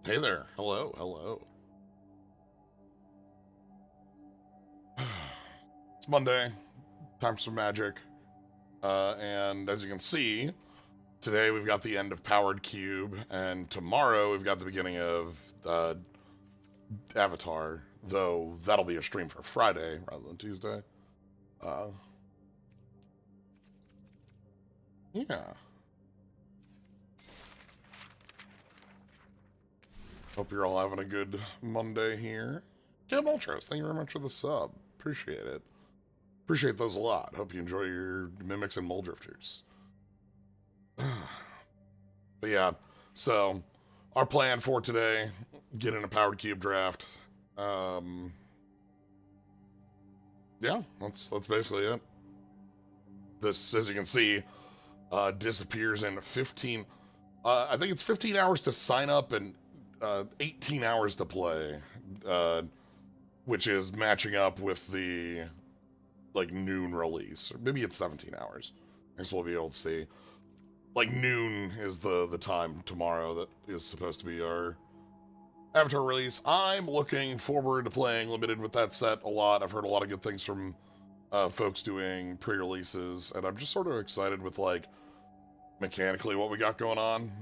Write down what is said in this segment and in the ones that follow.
Hey there. Hello, hello. It's Monday. Time for some magic. And as you can see, today we've got the end of Powered Cube, and tomorrow we've got the beginning of Avatar, though that'll be a stream for Friday rather than Tuesday. Uh, yeah. Hope you're all having a good Monday here. Kim Ultras, thank you very much for the sub. Appreciate it. Appreciate those a lot. Hope you enjoy your mimics and mole drifters. But yeah, so our plan for today, get in a Powered Cube draft. Yeah, that's basically it. This, as you can see, disappears in 15. I think it's 15 hours to sign up and 18 hours to play, which is matching up with the like noon release, or maybe it's 17 hours. I guess we'll be able to see. Like noon is the time tomorrow that is supposed to be our Avatar release. I'm looking forward to playing Limited with that set a lot. I've heard a lot of good things from folks doing pre-releases, and I'm just sort of excited with like mechanically what we got going on.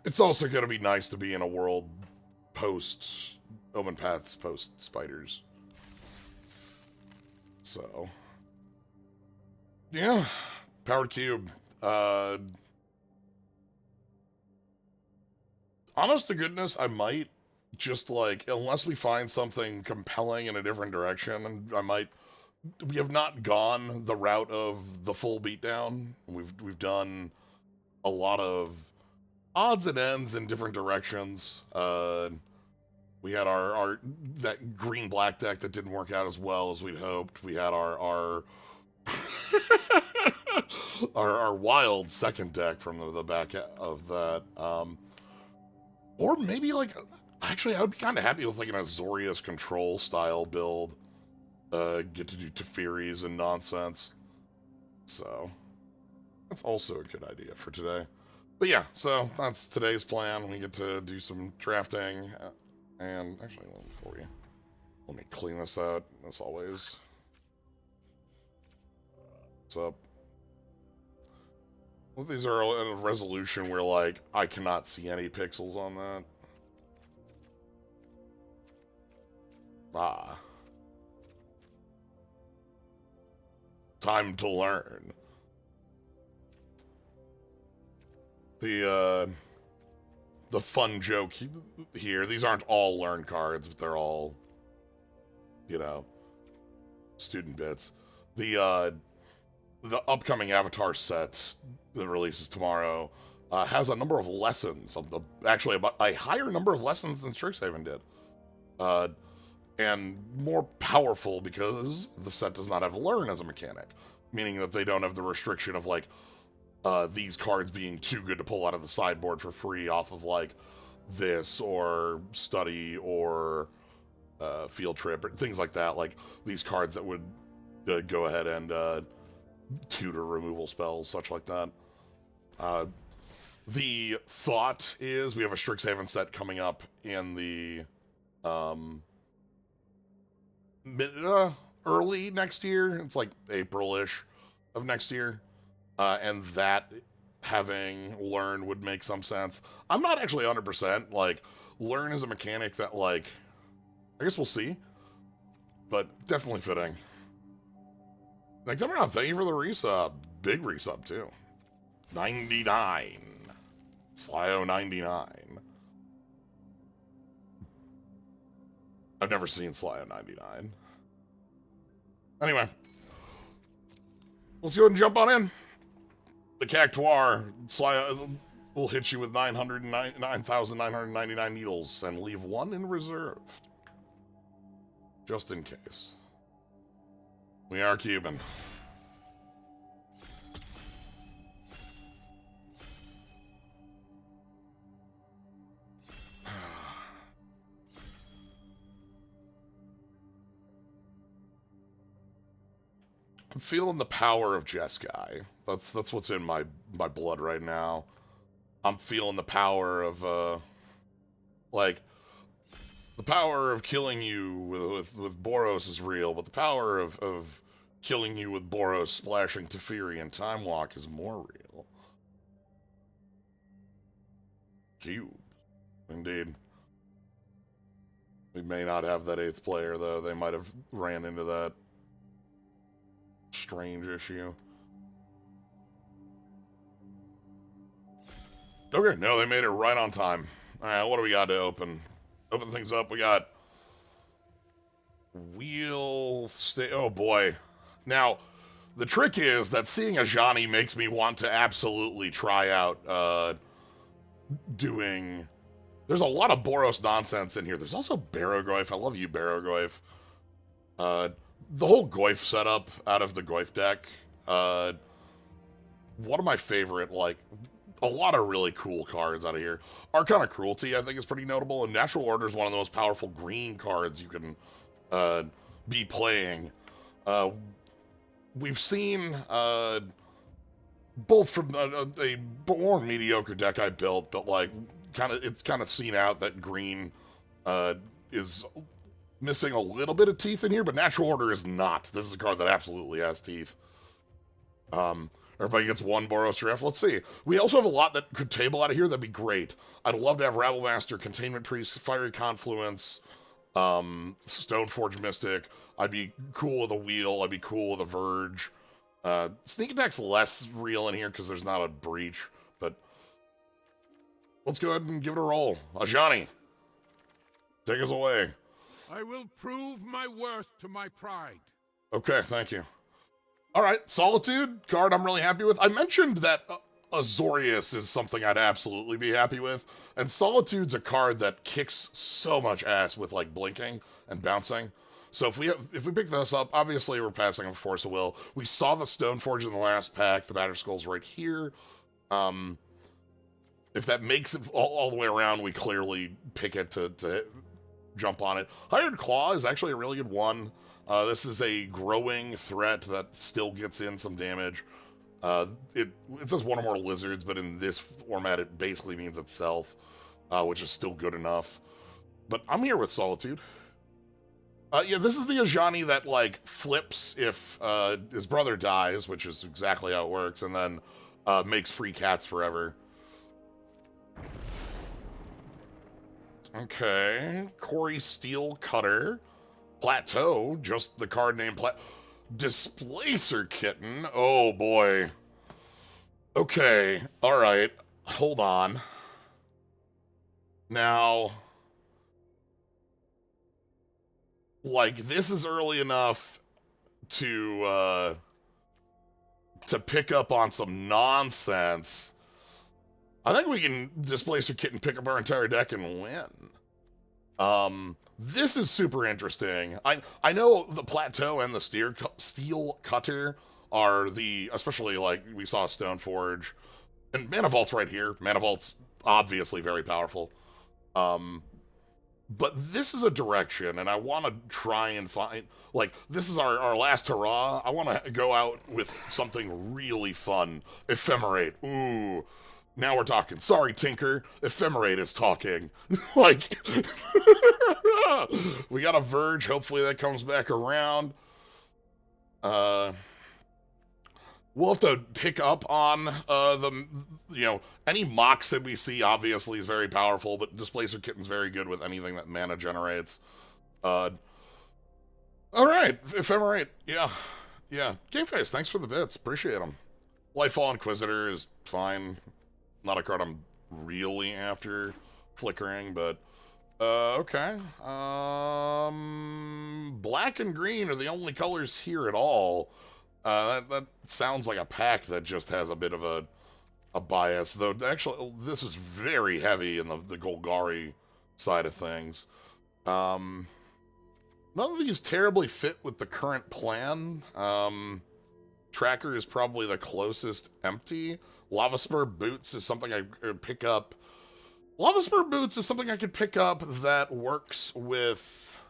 It's also going to be nice to be in a world post Open Paths, post Spiders. So, yeah, Powered Cube. Honest to goodness, I might just like, unless we find something compelling in a different direction, I might. We have not gone the route of the full beatdown. We've done a lot of odds and ends in different directions. We had our that green black deck that didn't work out as well as we'd hoped. We had our our wild second deck from the back of that. Or maybe like, actually, I would be kind of happy with like an Azorius control style build. Get to do Tefiris and nonsense. So that's also a good idea for today. But yeah, so that's today's plan. We get to do some drafting. And actually, before you, let me clean this out, as always. What's up? Well, these are at a resolution where, like, I cannot see any pixels on that. Ah. Time to learn. The fun joke here, these aren't all learn cards, but they're all, you know, student bits. The upcoming Avatar set that releases tomorrow has a number of lessons, actually about a higher number of lessons than Strixhaven did. And more powerful because the set does not have learn as a mechanic, meaning that they don't have the restriction of like these cards being too good to pull out of the sideboard for free off of like this or study or field trip or things like that. Like these cards that would go ahead and tutor removal spells, such like that. The thought is we have a Strixhaven set coming up in the early next year. It's like April-ish of next year. And that having learn would make some sense. I'm not actually 100%. Like, learn is a mechanic that, like, I guess we'll see. But definitely fitting. Next time around, thank you for the resub. Big resub, too. 99. Slyo 99. I've never seen Slyo 99. Anyway. Let's go ahead and jump on in. The Cactuar Slyo will hit you with 9,999 needles and leave one in reserve. Just in case. We are Cuban. I'm feeling the power of Jeskai. That's what's in my blood right now. I'm feeling the power of Like, the power of killing you with Boros is real, but the power of killing you with Boros splashing Teferi and Time Walk is more real. Cube. Indeed. We may not have that 8th player, though. They might have ran into that strange issue. Okay, no, they made it right on time. Alright, what do we got to open? Open things up. We got oh boy. Now, the trick is that seeing a Johnny makes me want to absolutely try out doing... There's a lot of Boros nonsense in here. There's also Barrogoyf. I love you, Barrogoyf. The whole Goyf setup out of the Goyf deck. One of my favorite, like, a lot of really cool cards out of here. Arcana Cruelty, I think, is pretty notable, and Natural Order is one of the most powerful green cards you can be playing. We've seen both from a more mediocre deck I built, but like it's kind of seen out that green is missing a little bit of teeth in here, but Natural Order is not. This is a card that absolutely has teeth. Everybody gets one Boros Drift. Let's see. We also have a lot that could table out of here. That'd be great. I'd love to have Rabblemaster, Containment Priest, Fiery Confluence, Stoneforge Mystic. I'd be cool with a Wheel. I'd be cool with a Verge. Sneak Attack's less real in here because there's not a Breach, but let's go ahead and give it a roll. Ajani, take us away. I will prove my worth to my pride. Okay, thank you. All right, Solitude, card I'm really happy with. I mentioned that Azorius is something I'd absolutely be happy with, and Solitude's a card that kicks so much ass with, like, blinking and bouncing. So if we pick this up, obviously we're passing a Force of Will. We saw the Stoneforge in the last pack. The Batterskull's right here. If that makes it all the way around, we clearly pick it to jump on it. Hired Claw is actually a really good one. This is a growing threat that still gets in some damage. It says one or more lizards, but in this format it basically means itself, which is still good enough. But I'm here with Solitude. Yeah, this is the Ajani that, like, flips if his brother dies, which is exactly how it works, and then makes free cats forever. Okay, Corey Steel Cutter. Plateau, just the card name Displacer Kitten. Oh boy. Okay, alright. Hold on. Now, like, this is early enough to pick up on some nonsense. I think we can Displacer Kitten, pick up our entire deck and win. This is super interesting. I know the Plateau and the Steel Cutter are especially, like, we saw Stoneforge. And Mana Vault's right here. Mana Vault's obviously very powerful. But this is a direction, and I want to try and find... Like, this is our last hurrah. I want to go out with something really fun. Ephemerate. Ooh. Now we're talking. Sorry, Tinker. Ephemerate is talking. Like, we got a Verge. Hopefully that comes back around. We'll have to pick up on any Mox that we see obviously is very powerful, but Displacer Kitten's very good with anything that mana generates. All right, Ephemerate. Yeah. Game Face, thanks for the bits. Appreciate them. Lightfall Inquisitor is fine. Not a card I'm really after flickering, but okay. Black and green are the only colors here at all. That sounds like a pack that just has a bit of a bias, though. Actually, this is very heavy in the Golgari side of things. None of these terribly fit with the current plan. Tracker is probably the closest empty. Lava Spur Boots is something I could pick up. Lava Spur Boots is something I could pick up that works with...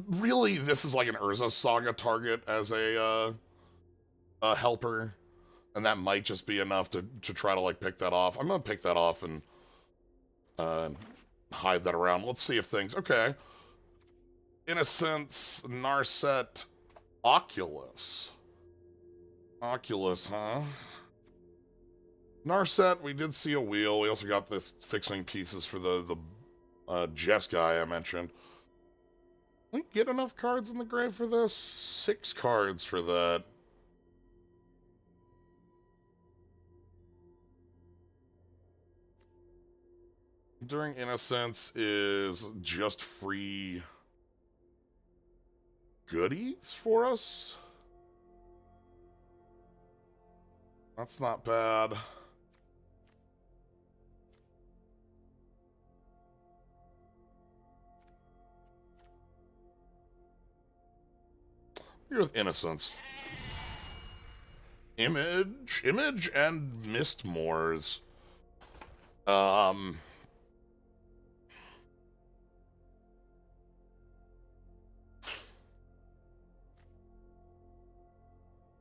really, this is like an Urza Saga target as a helper. And that might just be enough to try to, like, pick that off. I'm gonna pick that off and hide that around. Let's see if things... Okay. Innocence, Narset, Oculus. Oculus, huh? Narset, we did see a wheel. We also got this fixing pieces for the Jess guy I mentioned. We get enough cards in the grave for this? 6 cards for that. During Innocence is just free goodies for us? That's not bad. Here with Innocence. Image and Mistmoors.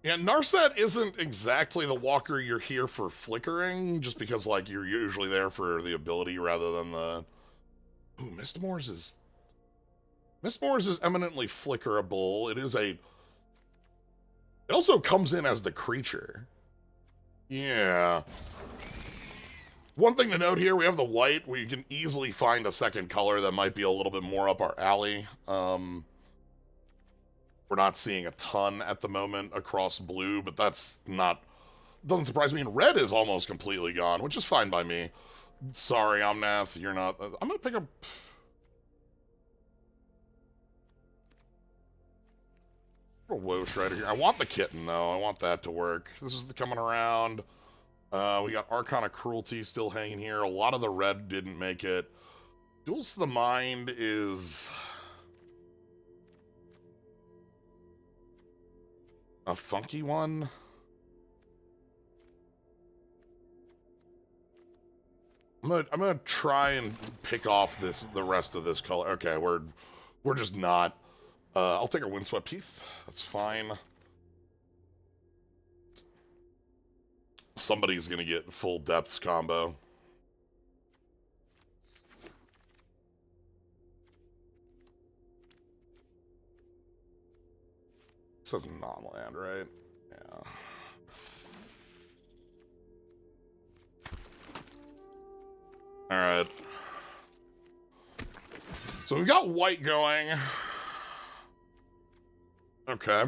Yeah, Narset isn't exactly the walker you're here for flickering, just because, like, you're usually there for the ability rather than the... Ooh, Mistmoors is eminently flickerable. It is a... It also comes in as the creature. Yeah. One thing to note here, we have the white, where you can easily find a second color that might be a little bit more up our alley. We're not seeing a ton at the moment across blue, but that's not... Doesn't surprise me. And red is almost completely gone, which is fine by me. Sorry, Omnath, you're not... I'm gonna pick up... A Wosh right here. I want the kitten, though. I want that to work. This is coming around. We got Arcana Cruelty still hanging here. A lot of the red didn't make it. Duels to the Mind is... a funky one? I'm gonna try and pick off the rest of this color. Okay, we're just not. I'll take a Windswept Heath. That's fine. Somebody's gonna get full depths combo. It says non-land, right? Yeah. Alright. So we've got white going. Okay.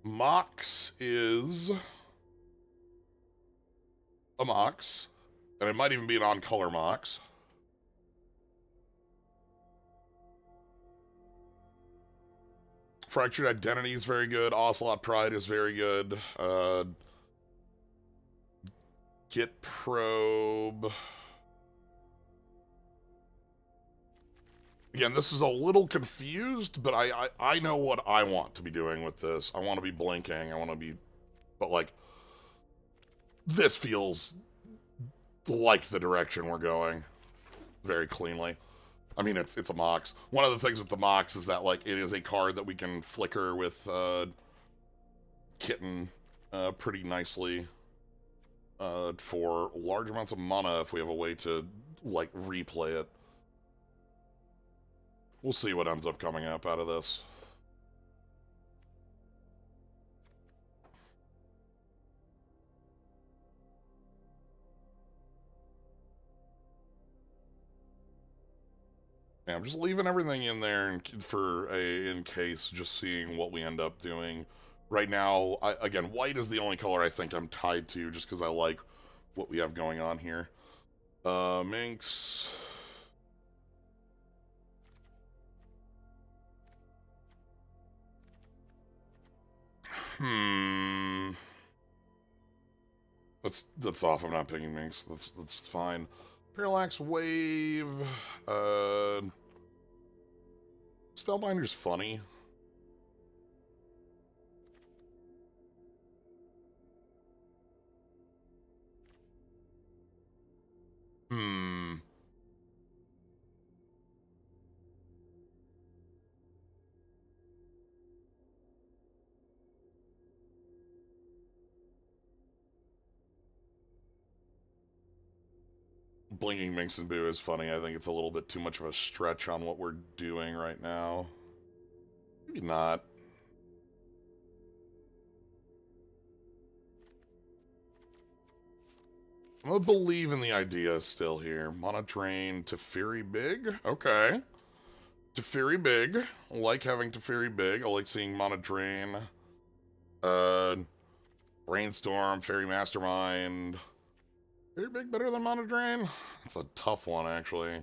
Mox is... a Mox. And it might even be an on-color Mox. Fractured Identity is very good. Ocelot Pride is very good. Git Probe. Again, this is a little confused, but I know what I want to be doing with this. I want to be blinking. I want to be... But, like, this feels like the direction we're going very cleanly. I mean, it's a Mox. One of the things with the Mox is that, like, it is a card that we can flicker with Kitten pretty nicely for large amounts of mana if we have a way to, like, replay it. We'll see what ends up coming up out of this. Yeah, I'm just leaving everything in there in case, just seeing what we end up doing. Right now, again, white is the only color I think I'm tied to, just because I like what we have going on here. Minx. That's off. I'm not picking Minx. That's fine. Parallax Wave. Spellbinder's funny. Blinking Minx and Boo is funny. I think it's a little bit too much of a stretch on what we're doing right now. Maybe not. I'm gonna believe in the idea still here. Mana Drain, Teferi Big? Okay. Teferi Big. I like having Teferi Big. I like seeing Mana Drain. Brainstorm, Fairy Mastermind. Fairy Big better than Mana Drain? That's a tough one, actually.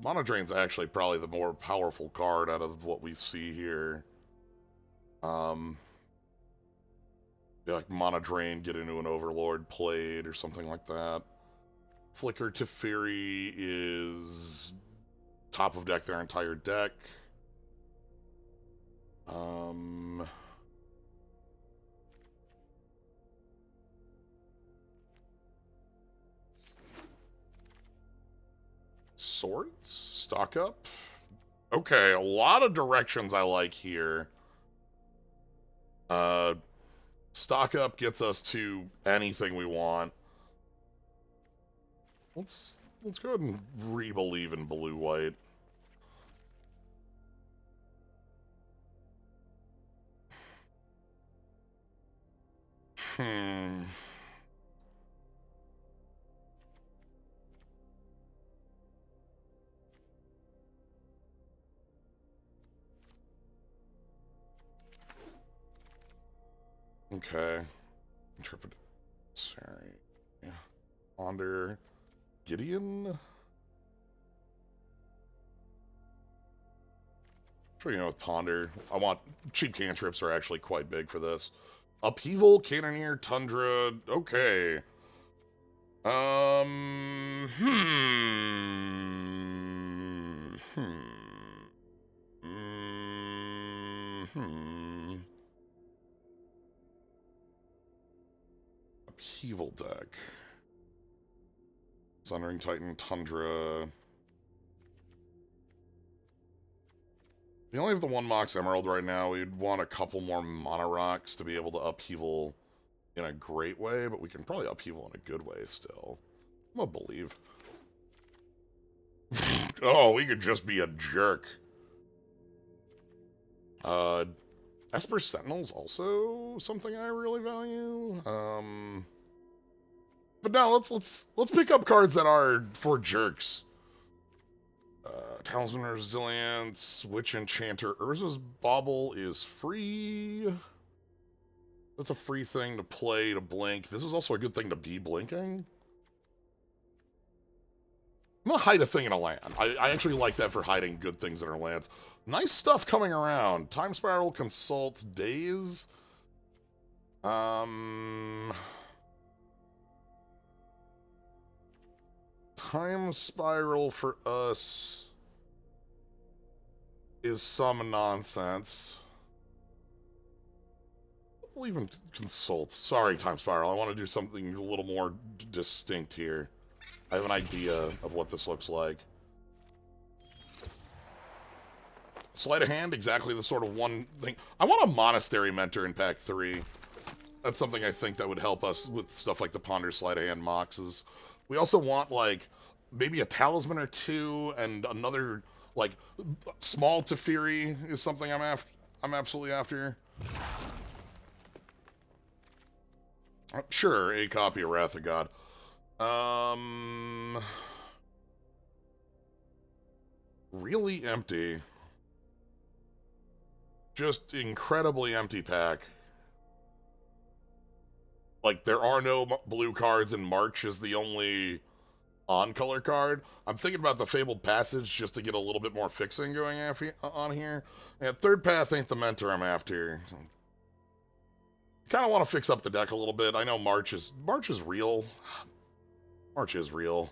Mana Drain's actually probably the more powerful card out of what we see here. Like Mana Drain, get into an Overlord played or something like that. Flicker Teferi is top of deck their entire deck. Swords? Stock up? Okay, a lot of directions I like here. Stock up gets us to anything we want. Let's go ahead and re-believe in blue-white. Okay. Intrepid. Sorry. Yeah. Ponder. Gideon? Sure, you know, with Ponder. I want. Cheap cantrips are actually quite big for this. Upheaval, Cannoneer, Tundra. Okay. Upheaval deck. Sundering Titan, Tundra. We only have the one Mox Emerald right now. We'd want a couple more Mana Rocks to be able to upheaval in a great way, but we can probably upheaval in a good way still. I'm gonna believe. Oh, we could just be a jerk. Esper Sentinel's also something I really value. But now let's pick up cards that are for jerks. Talisman Resilience, Witch Enchanter, Urza's Bauble is free. That's a free thing to play to blink. This is also a good thing to be blinking. I'm gonna hide a thing in a land. I actually like that for hiding good things in our lands. Nice stuff coming around. Time Spiral, Consult, Daze. Time Spiral for us is some nonsense. I'll even Consult. Sorry, Time Spiral. I want to do something a little more distinct here. I have an idea of what this looks like. Sleight of Hand, exactly the sort of one thing. I want a Monastery Mentor in Pack 3. That's something I think that would help us with stuff like the Ponder Sleight of Hand Moxes. We also want, like, maybe a Talisman or two, and another, like, small Teferi is something I'm absolutely after. Sure, a copy of Wrath of God. Really empty. Just incredibly empty pack. Like, there are no blue cards, and March is the only on-color card. I'm thinking about the Fabled Passage just to get a little bit more fixing going on here. And Third Path ain't the mentor I'm after. Kind of want to fix up the deck a little bit. I know March is real. March is real.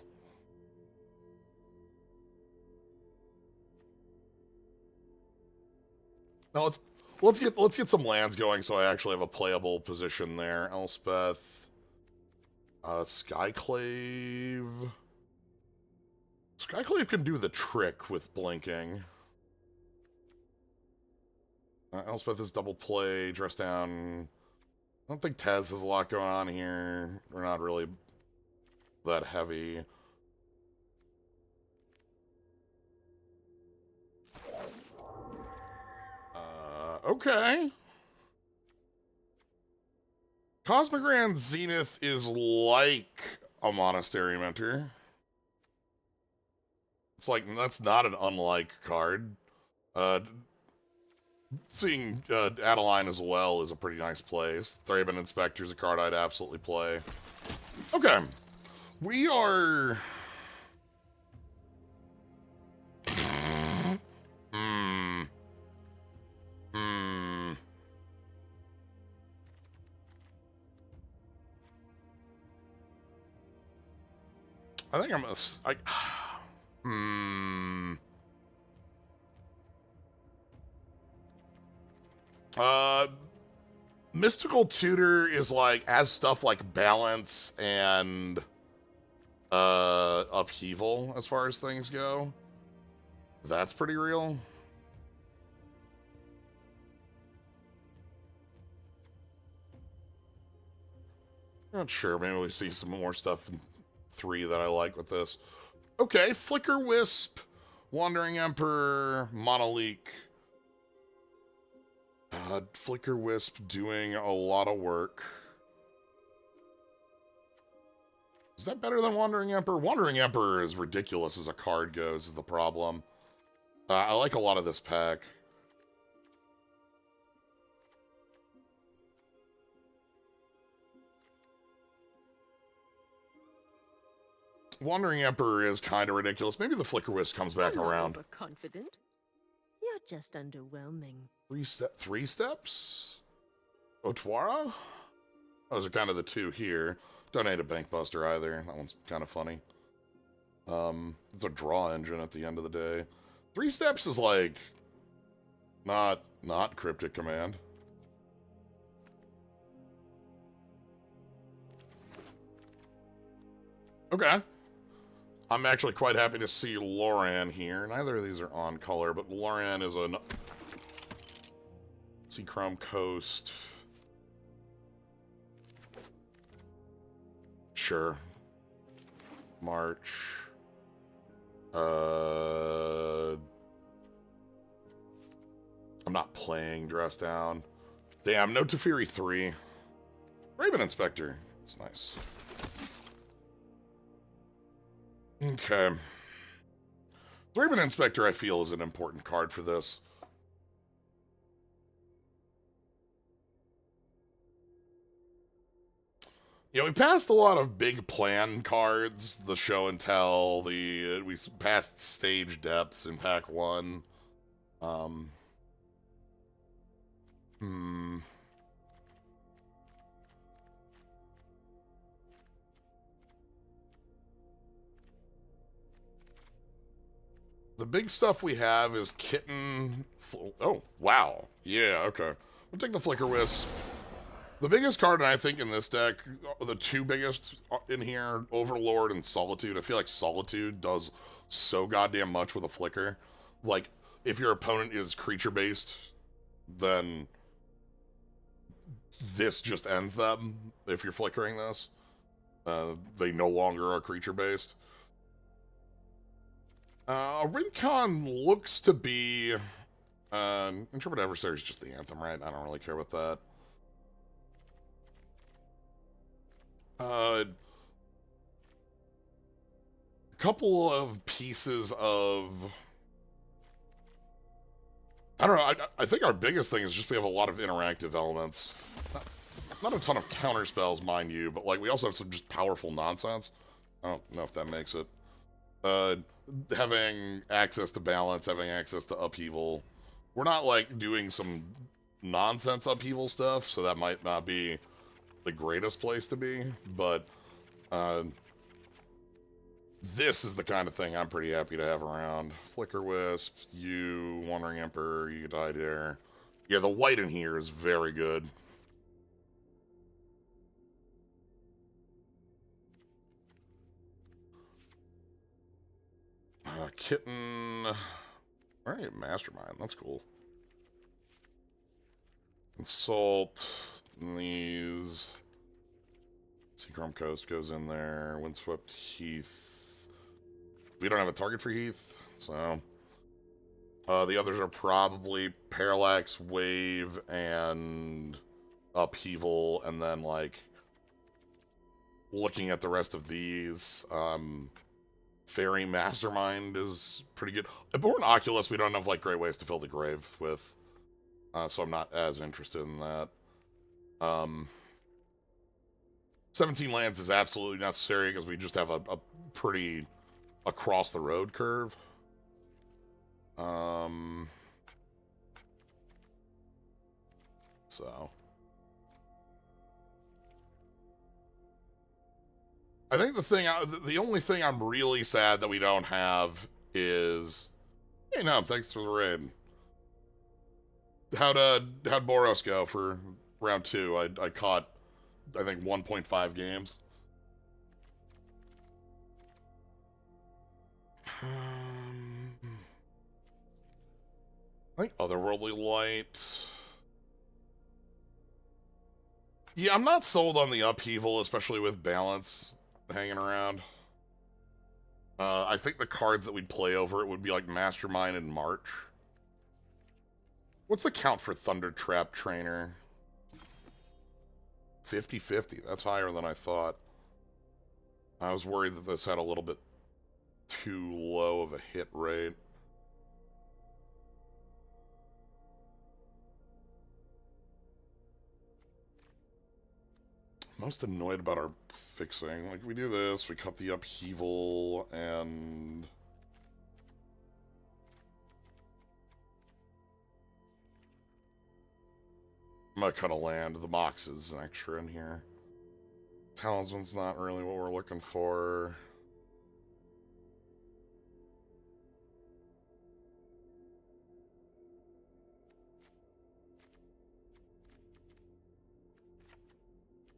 Now let's get some lands going so I actually have a playable position there. Elspeth, Skyclave. Skyclave can do the trick with blinking. Elspeth is double play, dress down. I don't think Tez has a lot going on here. We're not really that heavy. Okay. Cosmic Grand Zenith is like a Monastery Mentor. It's like, that's not an unlike card. Seeing Adeline as well is a pretty nice place. Thraben Inspector is a card I'd absolutely play. Okay. We are... I think I'm Mystical Tutor is like, has stuff like balance and upheaval as far as things go. That's pretty real. Not sure. Maybe we see some more stuff in 3 that I like with this. Okay, Flicker Wisp, Wandering Emperor, Monolith. Flicker Wisp doing a lot of work. Is that better than Wandering Emperor? Wandering Emperor is ridiculous as a card goes, is the problem. I like a lot of this pack. Wandering Emperor is kind of ridiculous. Maybe the Flicker Wisp comes back around. Overconfident. You're just underwhelming. 3 steps? Otwara? Those are kind of the 2 here. Don't need a Bankbuster either. That one's kind of funny. It's a draw engine at the end of the day. 3 steps is like not Cryptic Command. Okay. I'm actually quite happy to see Loran here. Neither of these are on color, but Loran is an... See Chrome Coast. Sure. March. I'm not playing Dress Down. Damn, no Teferi 3. Raven Inspector. That's nice. Okay. Raven Inspector, I feel, is an important card for this. Yeah, we passed a lot of big plan cards, the show and tell, we passed stage depths in pack 1. The big stuff we have is Kitten. Oh, wow. Yeah, okay. We'll take the Flicker Wisp. The biggest card, I think, in this deck, the 2 biggest in here, Overlord and Solitude. I feel like Solitude does so goddamn much with a Flicker. Like, if your opponent is creature-based, then this just ends them. If you're flickering this, they no longer are creature-based. Rincon looks to be... Intrepid Adversary is just the Anthem, right? I don't really care with that. A couple of pieces of... I don't know, I think our biggest thing is just we have a lot of interactive elements. Not a ton of counter spells, mind you, but like we also have some just powerful nonsense. I don't know if that makes it. Having access to balance, having access to upheaval. We're not like doing some nonsense upheaval stuff, so that might not be the greatest place to be, but this is the kind of thing I'm pretty happy to have around. Flicker Wisp, you, Wandering Emperor, you died there. Yeah, the white in here is very good. Kitten. Alright, Mastermind. That's cool. Consult. These. Seachrome Coast goes in there. Windswept Heath. We don't have a target for Heath, so... the others are probably Parallax, Wave, and Upheaval, and then, like, looking at the rest of these, Fairy Mastermind is pretty good. If we're an Oculus, we don't have, like, great ways to fill the grave with, so I'm not as interested in that. 17 lands is absolutely necessary because we just have a pretty across-the-road curve. So I think the only thing I'm really sad that we don't have is, hey, no, thanks for the raid. How'd Boros go for round 2? I caught, I think, 1.5 games. I think Otherworldly Light. Yeah, I'm not sold on the Upheaval, especially with Balance hanging around. I think the cards that we'd play over it would be like Mastermind and March. What's the count for Thunder Trap Trainer? 50-50. That's higher than I thought. I was worried that this had a little bit too low of a hit rate. Most annoyed about our fixing. Like, we do this, we cut the Upheaval, and... I'm gonna cut a land. The Mox is an extra in here. Talisman's not really what we're looking for.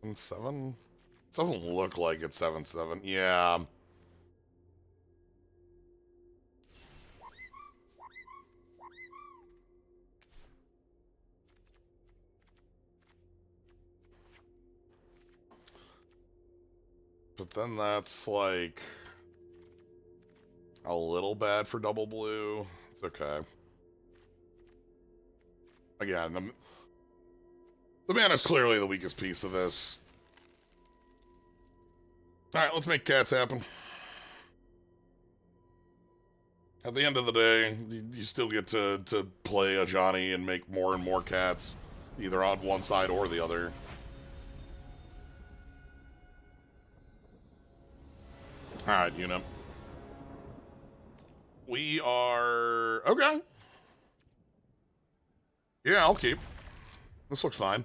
And 7? It doesn't look like it's 7-7. Yeah. But then that's like a little bad for double blue. It's okay. Again, the mana's clearly the weakest piece of this. Alright, let's make cats happen. At the end of the day, you still get to play a Johnny and make more and more cats, either on one side or the other. Alright, unit. We are... okay. Yeah, I'll keep. This looks fine.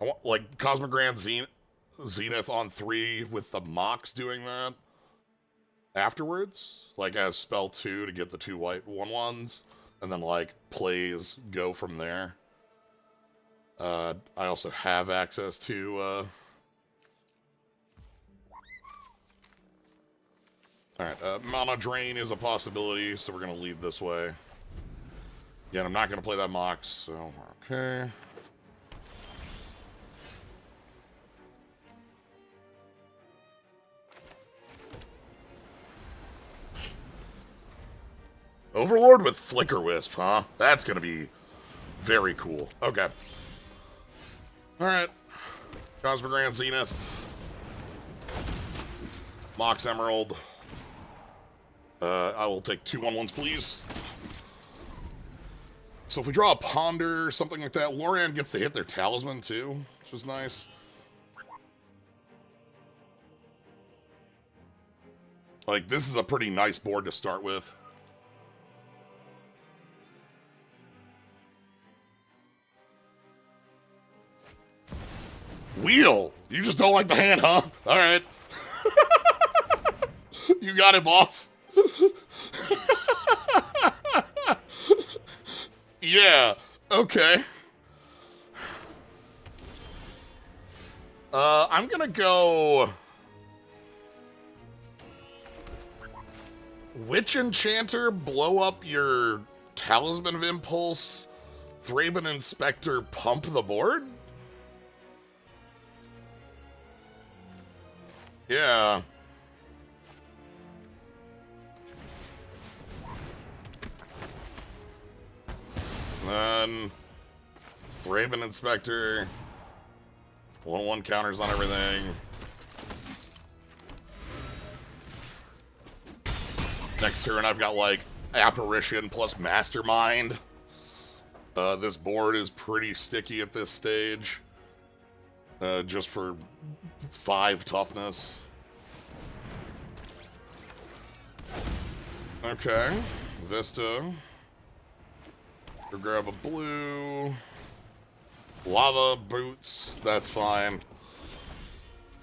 I want, like, Cosmic Grand Zenith on 3 with the Mox doing that afterwards, like as spell 2 to get the 2 white 1/1s, and then like plays go from there. I also have access to alright, Mana Drain is a possibility, so we're gonna lead this way. Again, I'm not gonna play that Mox, so okay. Overlord with Flicker Wisp, huh? That's gonna be very cool. Okay. Alright. Cosmic Grand Zenith. Mox Emerald. I will take 2 1/1s, please. So if we draw a Ponder, something like that, Lorian gets to hit their Talisman too, which is nice. Like, this is a pretty nice board to start with. Wheel! You just don't like the hand, huh? Alright. You got it, boss. Yeah, okay. I'm gonna go... Witch Enchanter, blow up your Talisman of Impulse, Thraben Inspector, pump the board? Yeah. Then Thraben Inspector. 1/1 counters on everything. Next turn I've got like Apparition plus Mastermind. This board is pretty sticky at this stage. Just for 5 toughness. Okay. Vista. Go grab a blue. Lava boots. That's fine.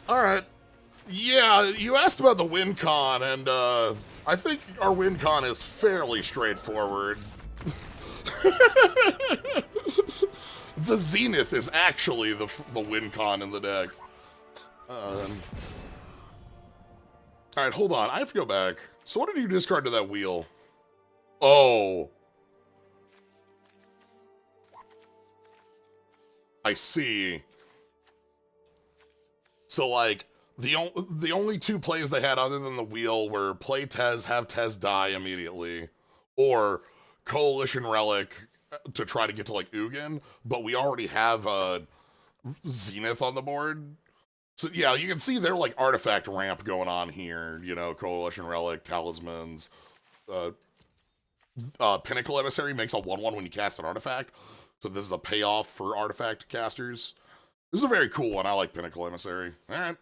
Alright. Yeah, you asked about the win con, and I think our win con is fairly straightforward. The Zenith is actually the win con in the deck. Alright, hold on. I have to go back. So what did you discard to that wheel? Oh. I see. So, like, the only 2 plays they had other than the wheel were play Tez, have Tez die immediately, or Coalition Relic to try to get to, like, Ugin, but we already have Zenith on the board. So, yeah, you can see their, like, artifact ramp going on here, you know, Coalition Relic, Talismans. Pinnacle Emissary makes a 1/1 when you cast an artifact, so this is a payoff for artifact casters. This is a very cool one. I like Pinnacle Emissary. Alright.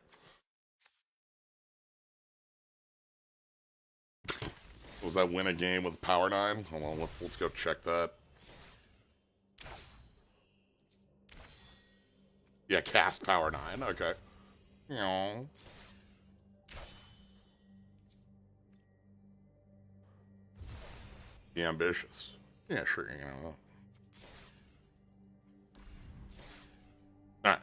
Was that win a game with Power 9? Hold on, let's go check that. Yeah, cast Power 9, okay. No. Be ambitious. Yeah, sure, you know. Alright.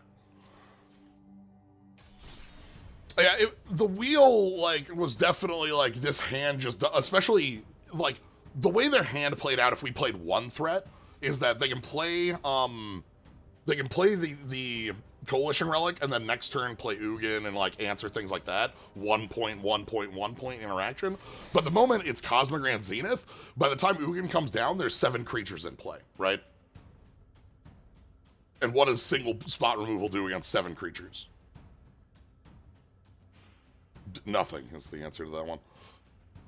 Yeah, the wheel, like, was definitely, like, this hand just, especially, like, the way their hand played out if we played 1 threat is that they can play the Coalition Relic and then next turn play Ugin and, like, answer things like that. 1 point, 1 point, 1 point interaction. But the moment it's Cosmogrant Zenith, by the time Ugin comes down, there's 7 creatures in play, right? And what does single spot removal do against 7 creatures? Nothing is the answer to that one.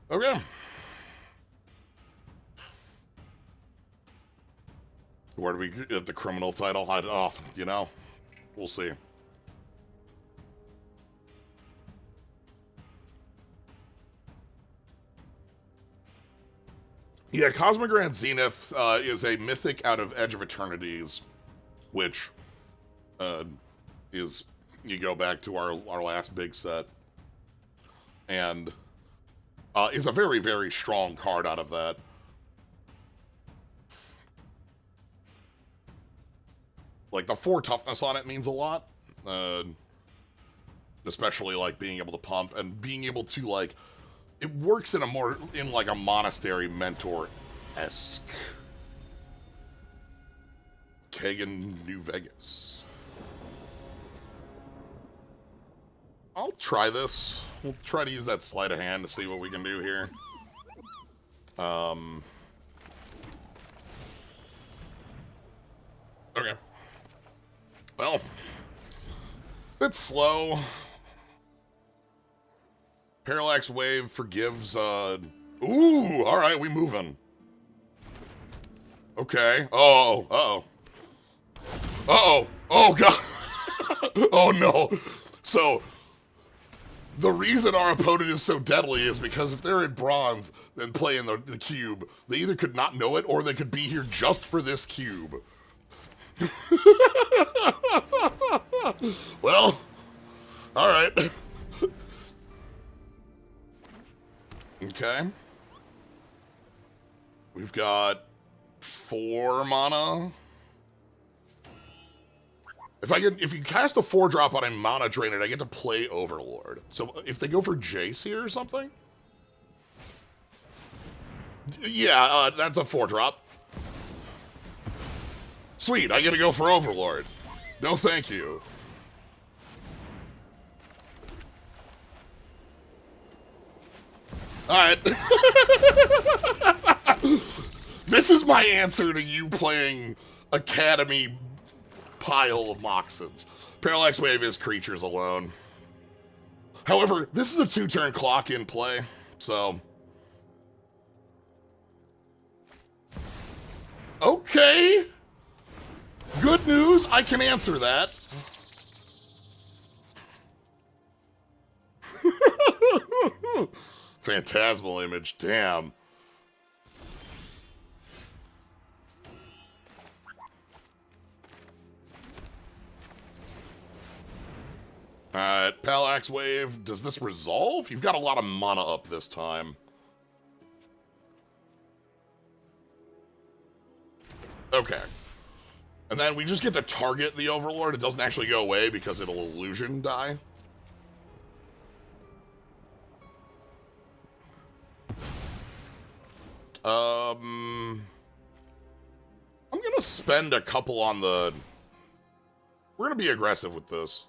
Okay. Where do we get the criminal title? Oh, you know, we'll see. Yeah, Cosmogrant Zenith is a mythic out of Edge of Eternities, which is, you go back to our last big set, and is a very, very strong card out of that. Like, the 4 toughness on it means a lot. Especially, like, being able to pump and being able to, like, it works in like a Monastery Mentor-esque. Kagan, New Vegas. I'll try this. We'll try to use that sleight of hand to see what we can do here. Okay. Well, bit slow. Parallax Wave forgives, ooh, alright, we moving. Okay. Oh, uh-oh. Uh-oh. Oh, God. Oh, no. So, the reason our opponent is so deadly is because if they're in bronze and playing the cube, they either could not know it or they could be here just for this cube. Well, alright. Okay. We've got 4 mana. If you cast a 4-drop on a mana drained, I get to play Overlord. So if they go for Jace here or something? Yeah, that's a 4-drop. Sweet, I get to go for Overlord. No thank you. Alright. This is my answer to you playing Academy pile of Moxons. Parallax Wave is creatures alone. However, this is a 2-turn clock in play, so... Okay. Good news, I can answer that. Phantasmal Image, damn. Alright, Parallax Wave, does this resolve? You've got a lot of mana up this time. Okay. And then we just get to target the Overlord. It doesn't actually go away because it'll illusion die. I'm gonna spend a couple on the... We're gonna be aggressive with this.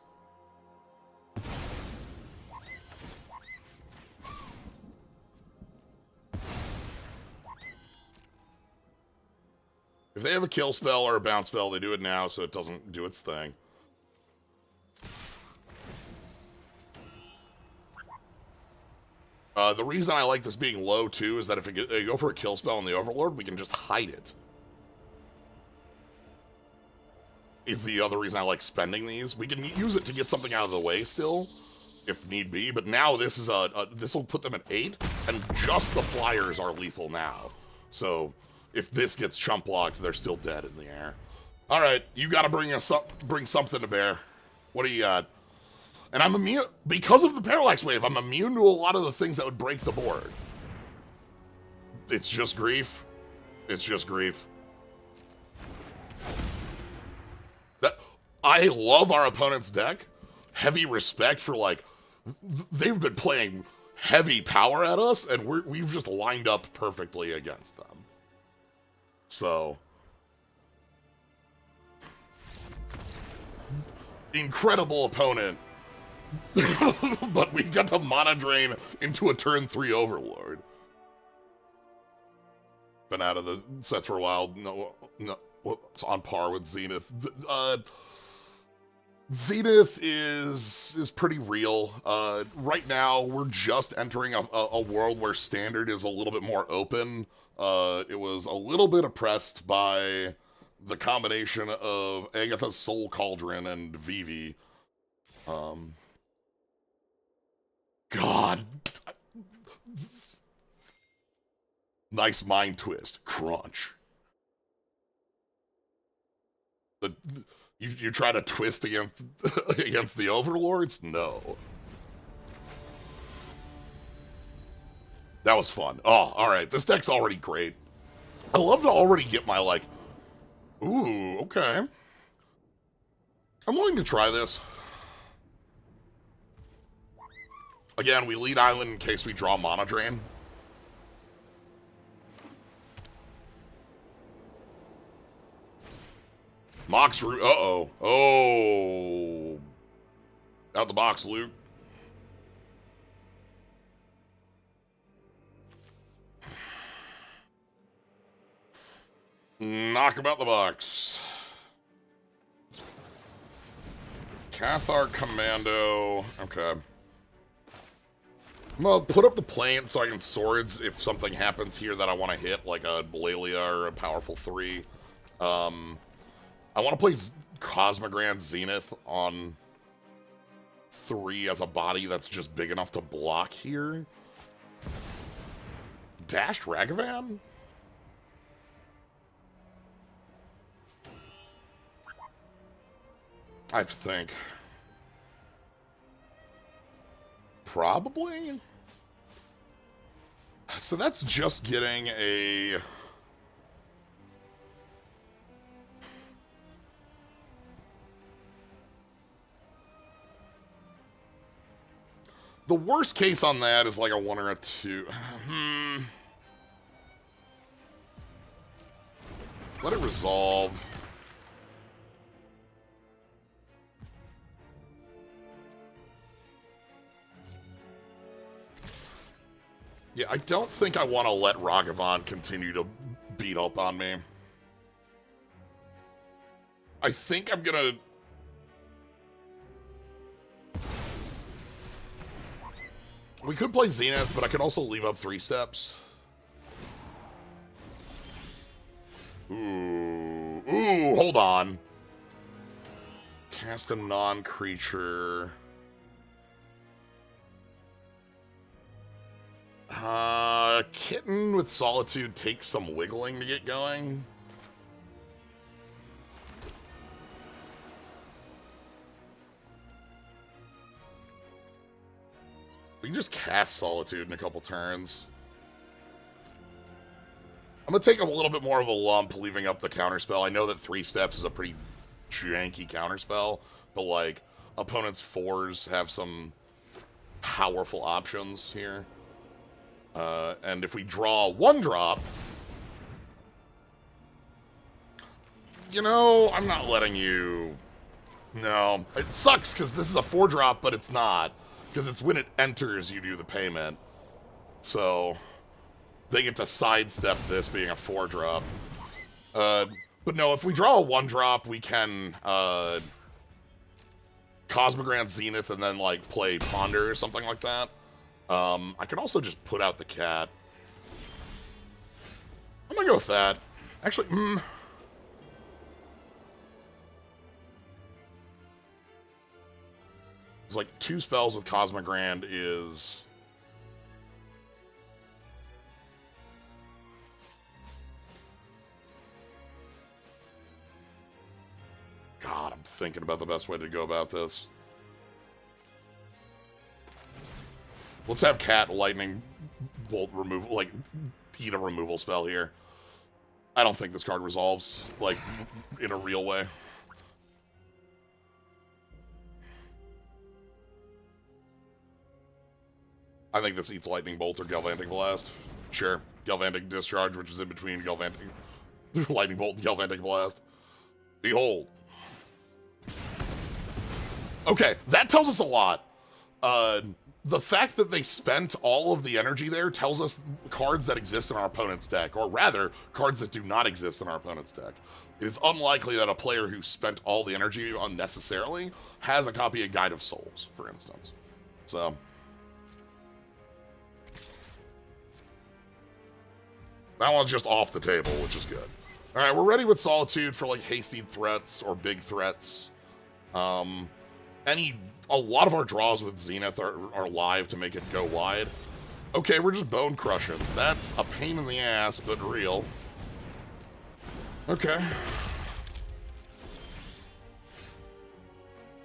If they have a kill spell or a bounce spell, they do it now so it doesn't do its thing. The reason I like this being low, too, is that if they go for a kill spell on the Overlord, we can just hide it. Is the other reason I like spending these. We can use it to get something out of the way still, if need be, but now this is this will put them at 8, and just the flyers are lethal now. So... if this gets chump blocked, they're still dead in the air. All right, you got to bring something to bear. What do you got? And I'm immune because of the Parallax Wave. I'm immune to a lot of the things that would break the board. It's just grief. It's just grief. I love our opponent's deck. Heavy respect for like they've been playing heavy power at us, and we've just lined up perfectly against them. So, incredible opponent, but we got to mana drain into a turn 3 Overlord. Been out of the sets for a while. No, it's on par with Zenith. Zenith is pretty real. Right now, we're just entering a world where Standard is a little bit more open. It was a little bit oppressed by the combination of Agatha's Soul Cauldron and Vivi. God. Nice mind twist. Crunch. You try to twist against against the Overlords? No. That was fun. Oh, alright. This deck's already great. I love to already get my, like... Ooh, okay. I'm willing to try this. Again, we lead Island in case we draw Mana Drain. Mox Root. Uh-oh. Oh. Out the box, Luke. Knock him out the box. Cathar Commando. Okay. I'm gonna put up the plant so I can swords if something happens here that I want to hit, like a Belalia or a powerful 3. I want to play Cosmogrand Zenith on 3 as a body that's just big enough to block here. Dashed Ragavan? I have to think. Probably? So that's just getting a... The worst case on that is like a 1 or a 2. Let it resolve. Yeah, I don't think I want to let Ragavan continue to beat up on me. I think I'm gonna... We could play Zenith, but I could also leave up 3 steps. Ooh, hold on. Cast a non-creature. Kitten with Solitude takes some wiggling to get going. We can just cast Solitude in a couple turns. I'm gonna take a little bit more of a lump leaving up the counterspell. I know that 3 steps is a pretty janky counterspell, but like opponents' 4s have some powerful options here. And if we draw 1-drop, you know, I'm not letting you... No, it sucks because this is a 4-drop, but it's not. Because it's when it enters you do the payment. So they get to sidestep this being a 4-drop. But no, if we draw a 1-drop, we can Cosmogrant Zenith and then like play Ponder or something like that. I can also just put out the cat. I'm gonna go with that. Actually, it's like 2 spells with Cosmogrand is... God, I'm thinking about the best way to go about this. Let's have Cat Lightning Bolt removal, like, eat a removal spell here. I don't think this card resolves, like, in a real way. I think this eats Lightning Bolt or Galvantic Blast. Sure. Galvantic Discharge, which is in between Galvantic... Lightning Bolt and Galvantic Blast. Behold. Okay, that tells us a lot. The fact that they spent all of the energy there tells us cards that exist in our opponent's deck, or rather, cards that do not exist in our opponent's deck. It's unlikely that a player who spent all the energy unnecessarily has a copy of Guide of Souls, for instance. So... that one's just off the table, which is good. Alright, we're ready with Solitude for, like, hasty threats or big threats. A lot of our draws with Zenith are live to make it go wide. Okay, we're just bone crushing. That's a pain in the ass, but real. Okay.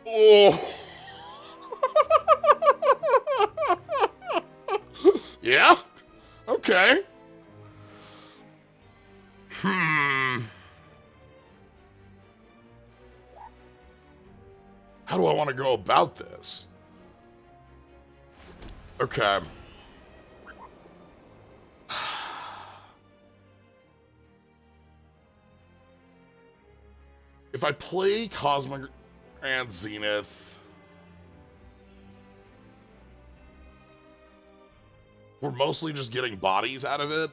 Oh. Yeah? Okay. How do I want to go about this? Okay. If I play Cosmic and Zenith, we're mostly just getting bodies out of it.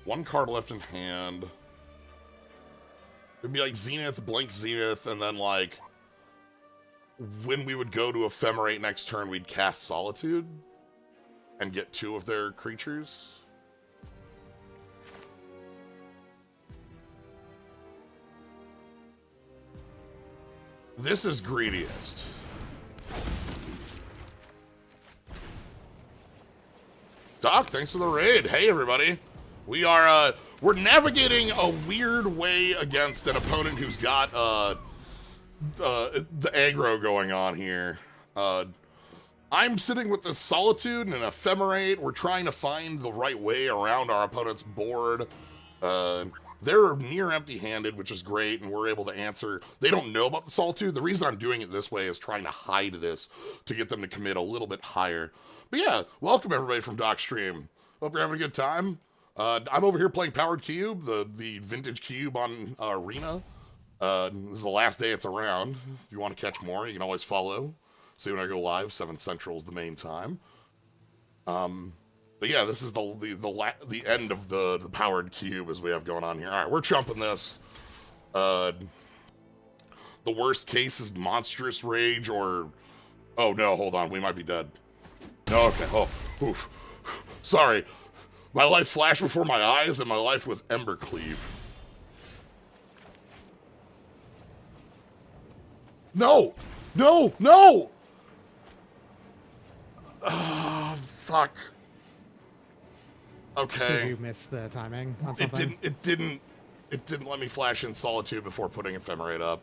1 card left in hand. It'd be like Zenith, blank Zenith, and then like when we would go to Ephemerate next turn, we'd cast Solitude and get 2 of their creatures. This is greediest. Doc, thanks for the raid. Hey, everybody. We are, we're navigating a weird way against an opponent who's got, the aggro going on here. I'm sitting with this Solitude and an Ephemerate. We're trying to find the right way around our opponent's board. They're near empty-handed, which is great, and we're able to answer. They don't know about the Solitude. The reason I'm doing it this way is trying to hide this to get them to commit a little bit higher. But yeah, welcome everybody from Doc Stream. Hope you're having a good time. I'm over here playing Powered Cube, the vintage cube on Arena. This is the last day it's around. If you want to catch more, you can always follow. See when I go live, 7 Central is the main time. But yeah, this is the end of the powered cube as we have going on here. All right, we're chumping this. The worst case is monstrous rage or... Oh no, hold on, we might be dead. No, okay, oh, oof. Sorry. My life flashed before my eyes and my life was Embercleave. No! No! No! Fuck. Okay. Did you miss the timing on something? It didn't let me flash in Solitude before putting Ephemerate up.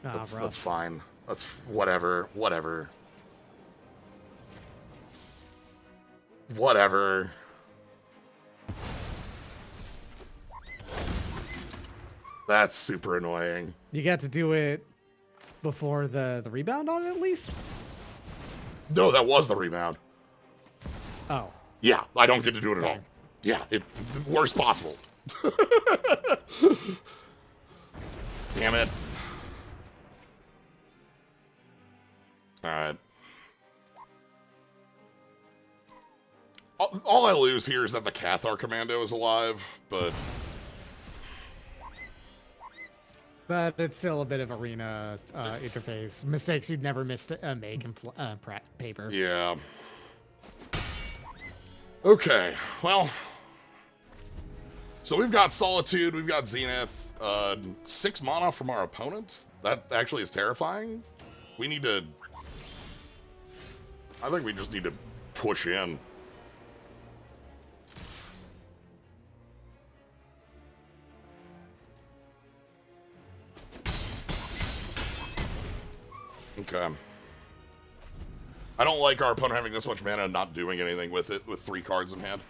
That's fine. That's whatever. Whatever. That's super annoying. You got to do it before the rebound on it, at least? No, that was the rebound. Oh. Yeah, I don't get to do it at all. Yeah, the worst possible. Damn it. Alright. All I lose here is that the Cathar Commando is alive, but... But it's still a bit of arena interface. Mistakes you'd never make in paper. Yeah. Okay, well... So we've got Solitude, we've got Zenith, 6 mana from our opponent. That actually is terrifying. We need to... I think we just need to push in. Okay. I don't like our opponent having this much mana and not doing anything with it with 3 cards in hand.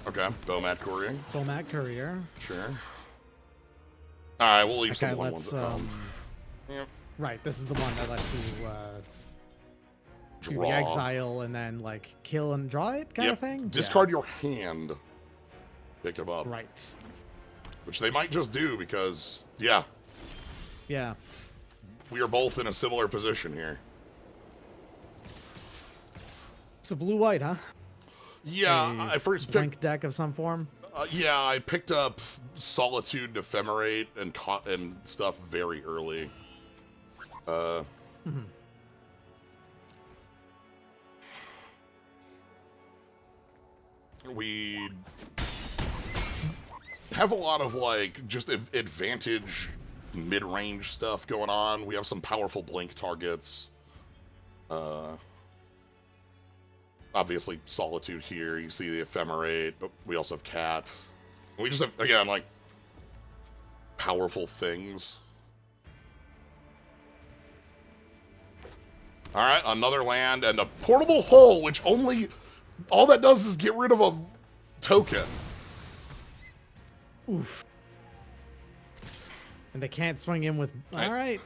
Okay, Bomat Courier. Bomat Courier. Sure. Alright, we'll leave some Okay, 1/1s at home. Yep. Right, this is the one that lets you do the Draw. exile and then like kill and draw it kind of thing. Discard your hand. Pick him up. Right. Which they might just do because, yeah, Yeah. we are both in a similar position here. So blue-white, huh? Yeah, I first Blink picked... deck of some form. Yeah, I picked up Solitude, Ephemerate, and stuff very early. We have a lot of, like, just advantage mid-range stuff going on. We have some powerful blink targets. Obviously, Solitude here. You see the Ephemerate, but we also have Cat. We just have, again, like, powerful things. Alright, another land and a portable hull, which only... All that does is get rid of a token. Oof. And they can't swing in with... Alright.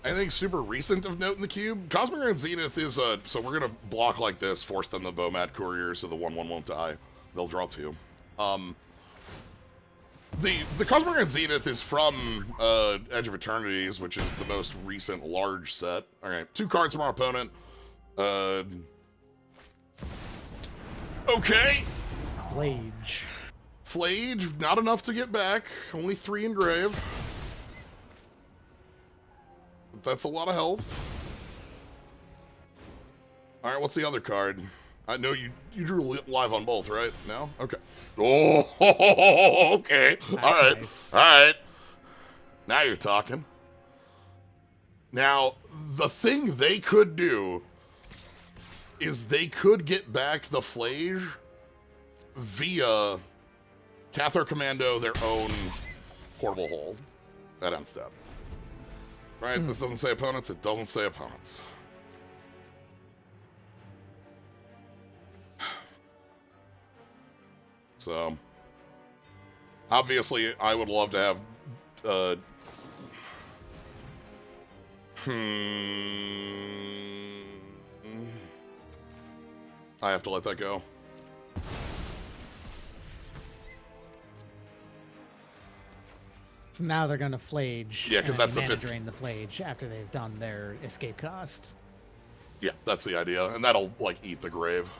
I think super recent of note in the cube. Cosmic Grand Zenith is a... So we're going to block like this, force them the Bomat Courier so the 1/1 won't die. They'll draw 2. The Cosmic Grand Zenith is from Edge of Eternities, which is the most recent large set. Alright, 2 cards from our opponent. Okay. Flage. Flage, not enough to get back. Only 3 engrave. But that's a lot of health. Alright, what's the other card? I know you drew live on both, right? No? Okay. Oh, okay. Alright. Nice. Alright. Now you're talking. Now, the thing they could do is they could get back the Flage via Cathar Commando, their own portable hull at end step. Right? This doesn't say opponents, it doesn't say opponents. So, obviously, I would love to have, I have to let that go. So now they're gonna flage. Yeah, 'cause and that's the mana 50. drain the flage after they've done their escape cost. Yeah, that's the idea, and that'll like eat the grave.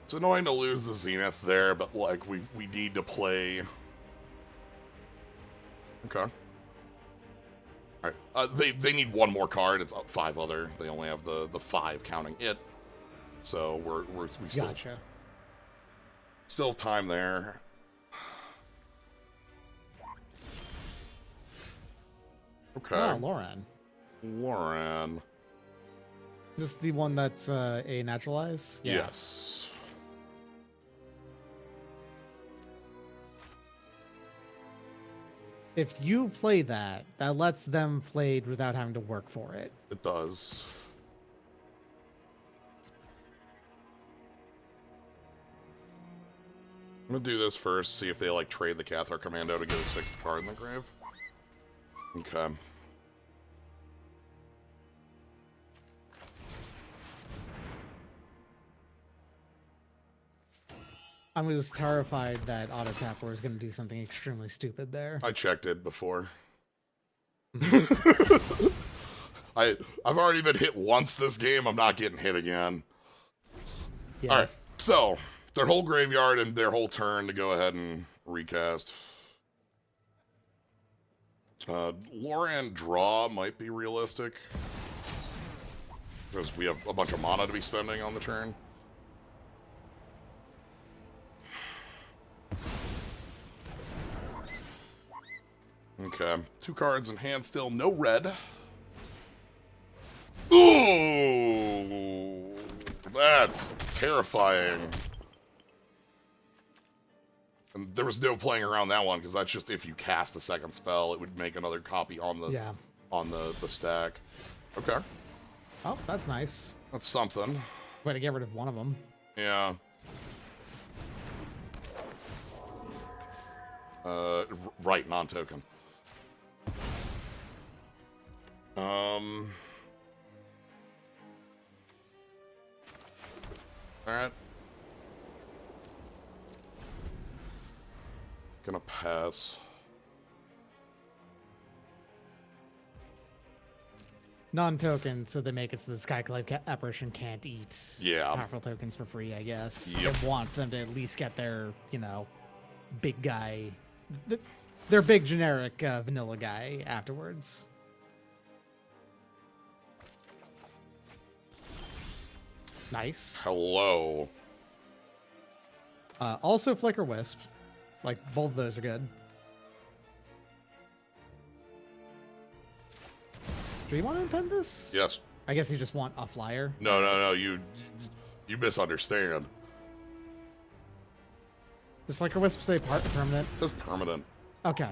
It's annoying to lose the Zenith there, but like we need to play. Okay. All right. They need one more card. It's 5 other. They only have the 5 counting it. So we still Gotcha. still have time there. Okay. Oh, Lauren. Lauren. Is this the one that's a naturalize? Yeah. Yes. If you play that, that lets them flayed without having to work for it. It does. I'm gonna do this first, see if they like trade the Cathar Commando to get a 6th card in the grave. Okay. I was terrified that Auto Tapper was going to do something extremely stupid there. I checked it before. I've already been hit once this game. I'm not getting hit again. Yeah. All right. So their whole graveyard and their whole turn to go ahead and recast. Loran draw might be realistic because we have a bunch of mana to be spending on the turn. Okay, 2 cards in hand still, no red. Ooh, that's terrifying. And there was no playing around that one because that's just if you cast a 2nd spell, it would make another copy on the the stack. Okay, Oh, that's nice. that's something. Way to get rid of one of them. Yeah. Right, non-token. Alright. Gonna pass. Non-token, so they make it so the Skyclave apparition can't eat powerful tokens for free, I guess. Yep. They want them to at least get their, big guy, their big generic vanilla guy afterwards. Nice. Hello. Also Flicker Wisp. Like, both of those are good. Do you want to impend this? Yes. I guess you just want a flyer. No, you misunderstand. Does Flicker Wisp say permanent? It says permanent. Okay,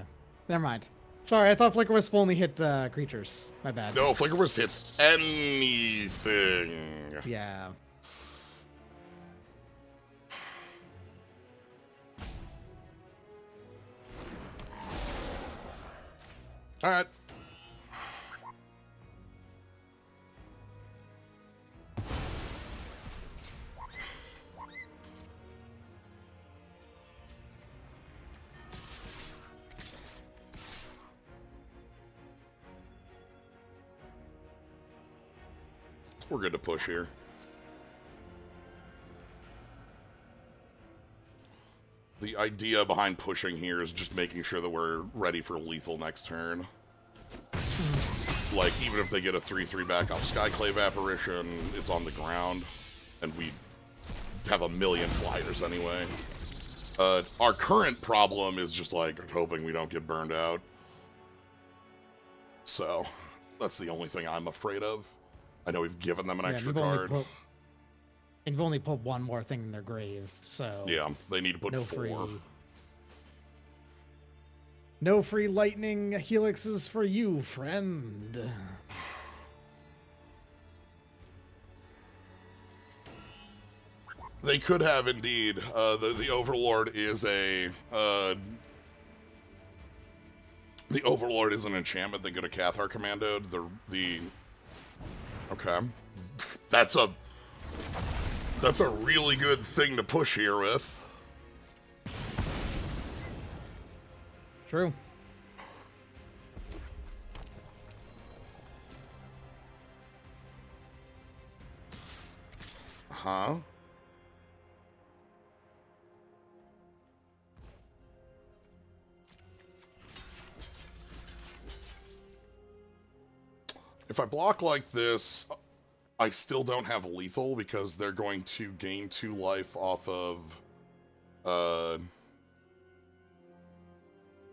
never mind. Sorry, I thought Flicker Wisp only hit creatures. My bad. No, Flicker Wisp hits anything. Yeah. Alright. We're good to push here. The idea behind pushing here is just making sure that we're ready for lethal next turn. Like, even if they get a 3/3 back off Skyclave Apparition, it's on the ground, and we have a million flyers anyway. Our current problem is just, like, hoping we don't get burned out. So, that's the only thing I'm afraid of. I know we've given them an extra card. And you've only put one more thing in their grave, so... Yeah, they need to put 4. No free lightning helixes for you, friend. They could have indeed. The Overlord is a... the Overlord is an enchantment that go to Cathar Commandoed. The Okay. That's a really good thing to push here with. True. Huh? If I block like this, I still don't have lethal because they're going to gain 2 life off of The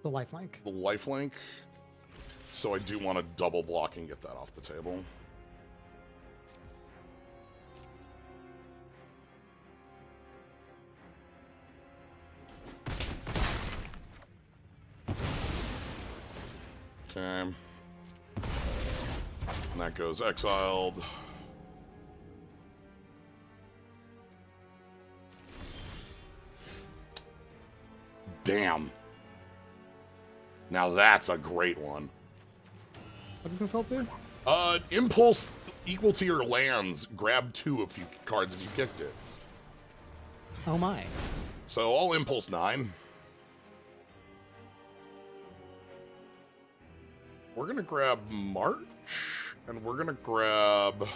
lifelink. the lifelink. So I do want to double block and get that off the table. Okay. And that goes exiled. Damn. Now that's a great one. What does consult do? Impulse equal to your lands. Grab 2 cards if you kicked it. Oh my. So I'll impulse 9. We're gonna grab March, and we're gonna grab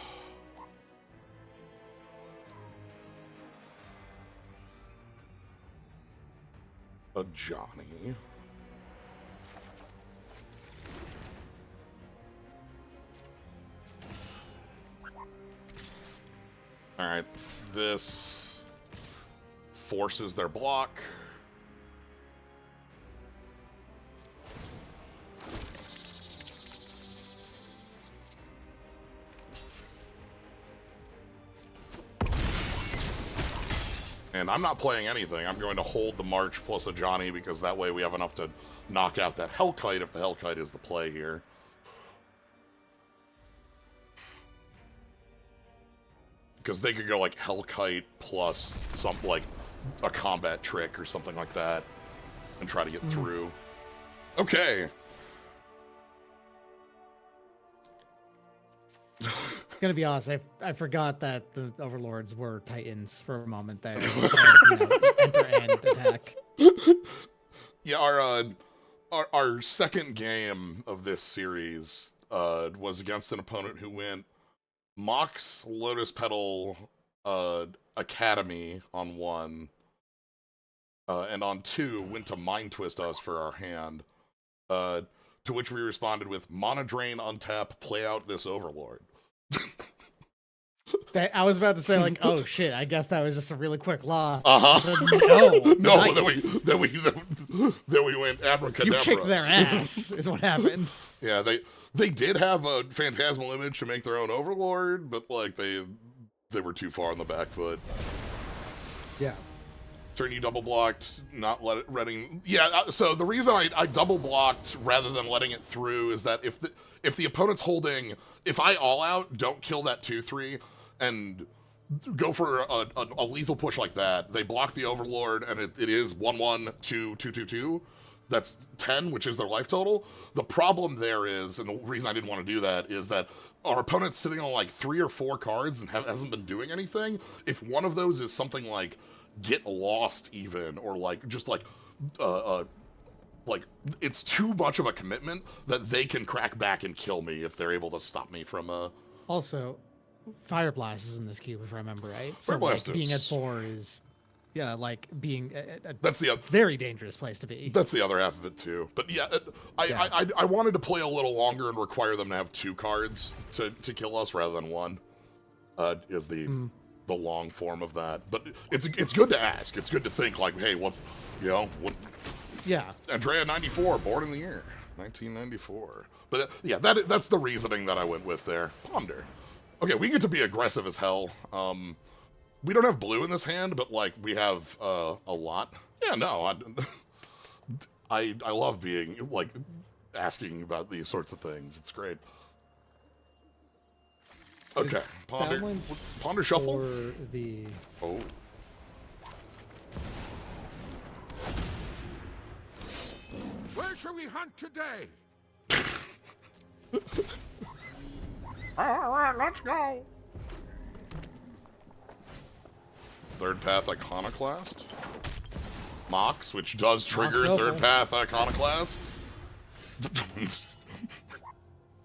a Johnny. Alright, this forces their block. And I'm not playing anything. I'm going to hold the March plus a Johnny because that way we have enough to knock out that Hellkite if the Hellkite is the play here. Because they could go like Hellkite plus some like a combat trick or something like that and try to get through. Okay. Gonna be honest, I forgot that the Overlords were Titans for a moment there. Enter-end attack. Yeah, our second game of this series was against an opponent who went Mox Lotus Petal Academy on 1, and on 2 went to Mind Twist us for our hand, to which we responded with Mana Drain, untap, play out this Overlord. I was about to say, like, oh shit, I guess that was just a really quick law. No, nice. then we went abracadabra. You kicked their ass, is what happened. Yeah, they did have a Phantasmal Image to make their own Overlord, but like they were too far on the back foot. Yeah. Turn you double blocked, not letting. Yeah, so the reason I double blocked rather than letting it through is that if the opponent's holding, if I all out, don't kill that 2/3 and go for a lethal push like that, they block the Overlord and it is 1/1 2/2/2/2. That's 10, which is their life total. The problem there is, and the reason I didn't want to do that, is that our opponent's sitting on like 3 or 4 cards and hasn't been doing anything. If one of those is something like Get Lost even, or like just like it's too much of a commitment that they can crack back and kill me if they're able to stop me from Also, Fire Blast is in this cube, if I remember right. So Fire Blast being at is. 4 is, yeah, like being That's the very dangerous place to be. That's the other half of it too. But yeah, I wanted to play a little longer and require them to have 2 cards to kill us rather than 1. Is the long form of that. But it's good to ask. It's good to think like, hey, what's what? Yeah. Andrea 94, born in the year 1994. But yeah, that's the reasoning that I went with there. Ponder. Okay, we get to be aggressive as hell. We don't have blue in this hand, but like we have a lot. Yeah, no, I love being like asking about these sorts of things. It's great. Okay, ponder shuffle. For the Oh. Where shall we hunt today? All right, let's go. Third Path Iconoclast. Mox, which does trigger Mox Third Opal. Path Iconoclast.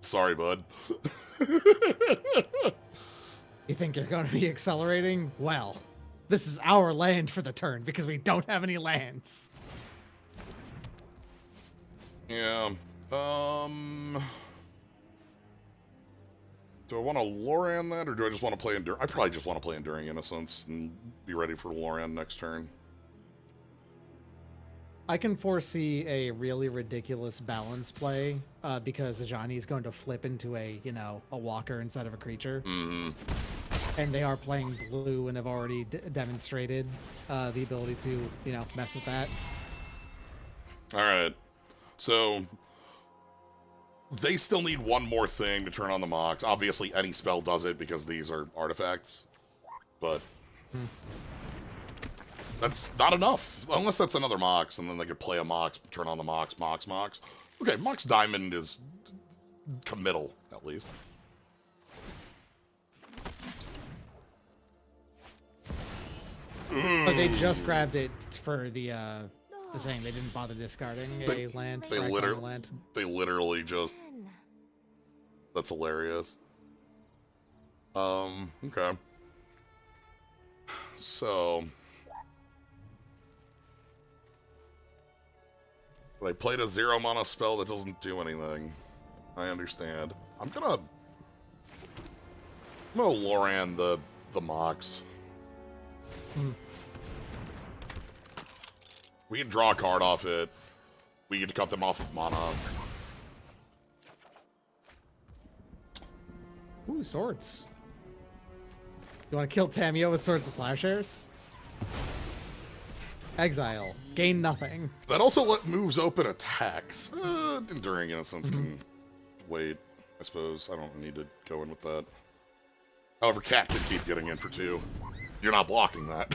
Sorry, bud. You think you're going to be accelerating? Well, this is our land for the turn because we don't have any lands. Yeah. Do I want to Loran that, or do I just want to play Enduring? I probably just want to play Enduring Innocence and be ready for Loran next turn. I can foresee a really ridiculous balance play because Ajani is going to flip into a walker instead of a creature. Mm-hmm. And they are playing blue and have already demonstrated the ability to, mess with that. All right. So they still need one more thing to turn on the Mox. Obviously, any spell does it because these are artifacts. But that's not enough. Unless that's another Mox, and then they could play a Mox, turn on the Mox. Okay, Mox Diamond is committal, at least. But they just grabbed it for the thing. They didn't bother discarding a land. They or exile literally, land. they literally just. That's hilarious. Okay. So they played a 0-mana spell that doesn't do anything. I understand. I'm gonna Loran the Mox. We can draw a card off it. We get to cut them off with mana. Ooh, swords. You want to kill Tamio with Swords of Plowshares? Exile. Gain nothing. That also moves open attacks. Enduring Innocence can wait, I suppose. I don't need to go in with that. However, Cat can keep getting in for 2. You're not blocking that.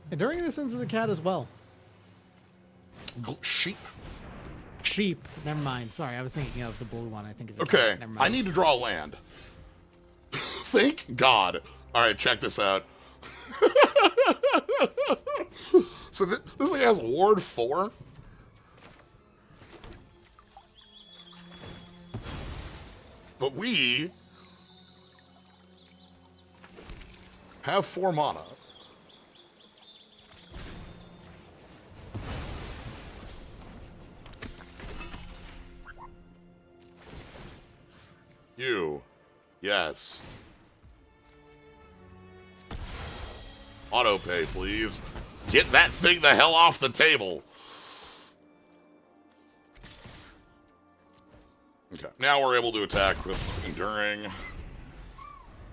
Enduring Innocence is a cat as well. Sheep. Sheep. Never mind. Sorry, I was thinking of the blue one. I think is a Okay, cat. Never mind. I need to draw a land. Thank God. All right, check this out. So this thing has Ward 4. But we have 4 mana. You. Yes. Auto pay, please. Get that thing the hell off the table. Okay. Now we're able to attack with Enduring.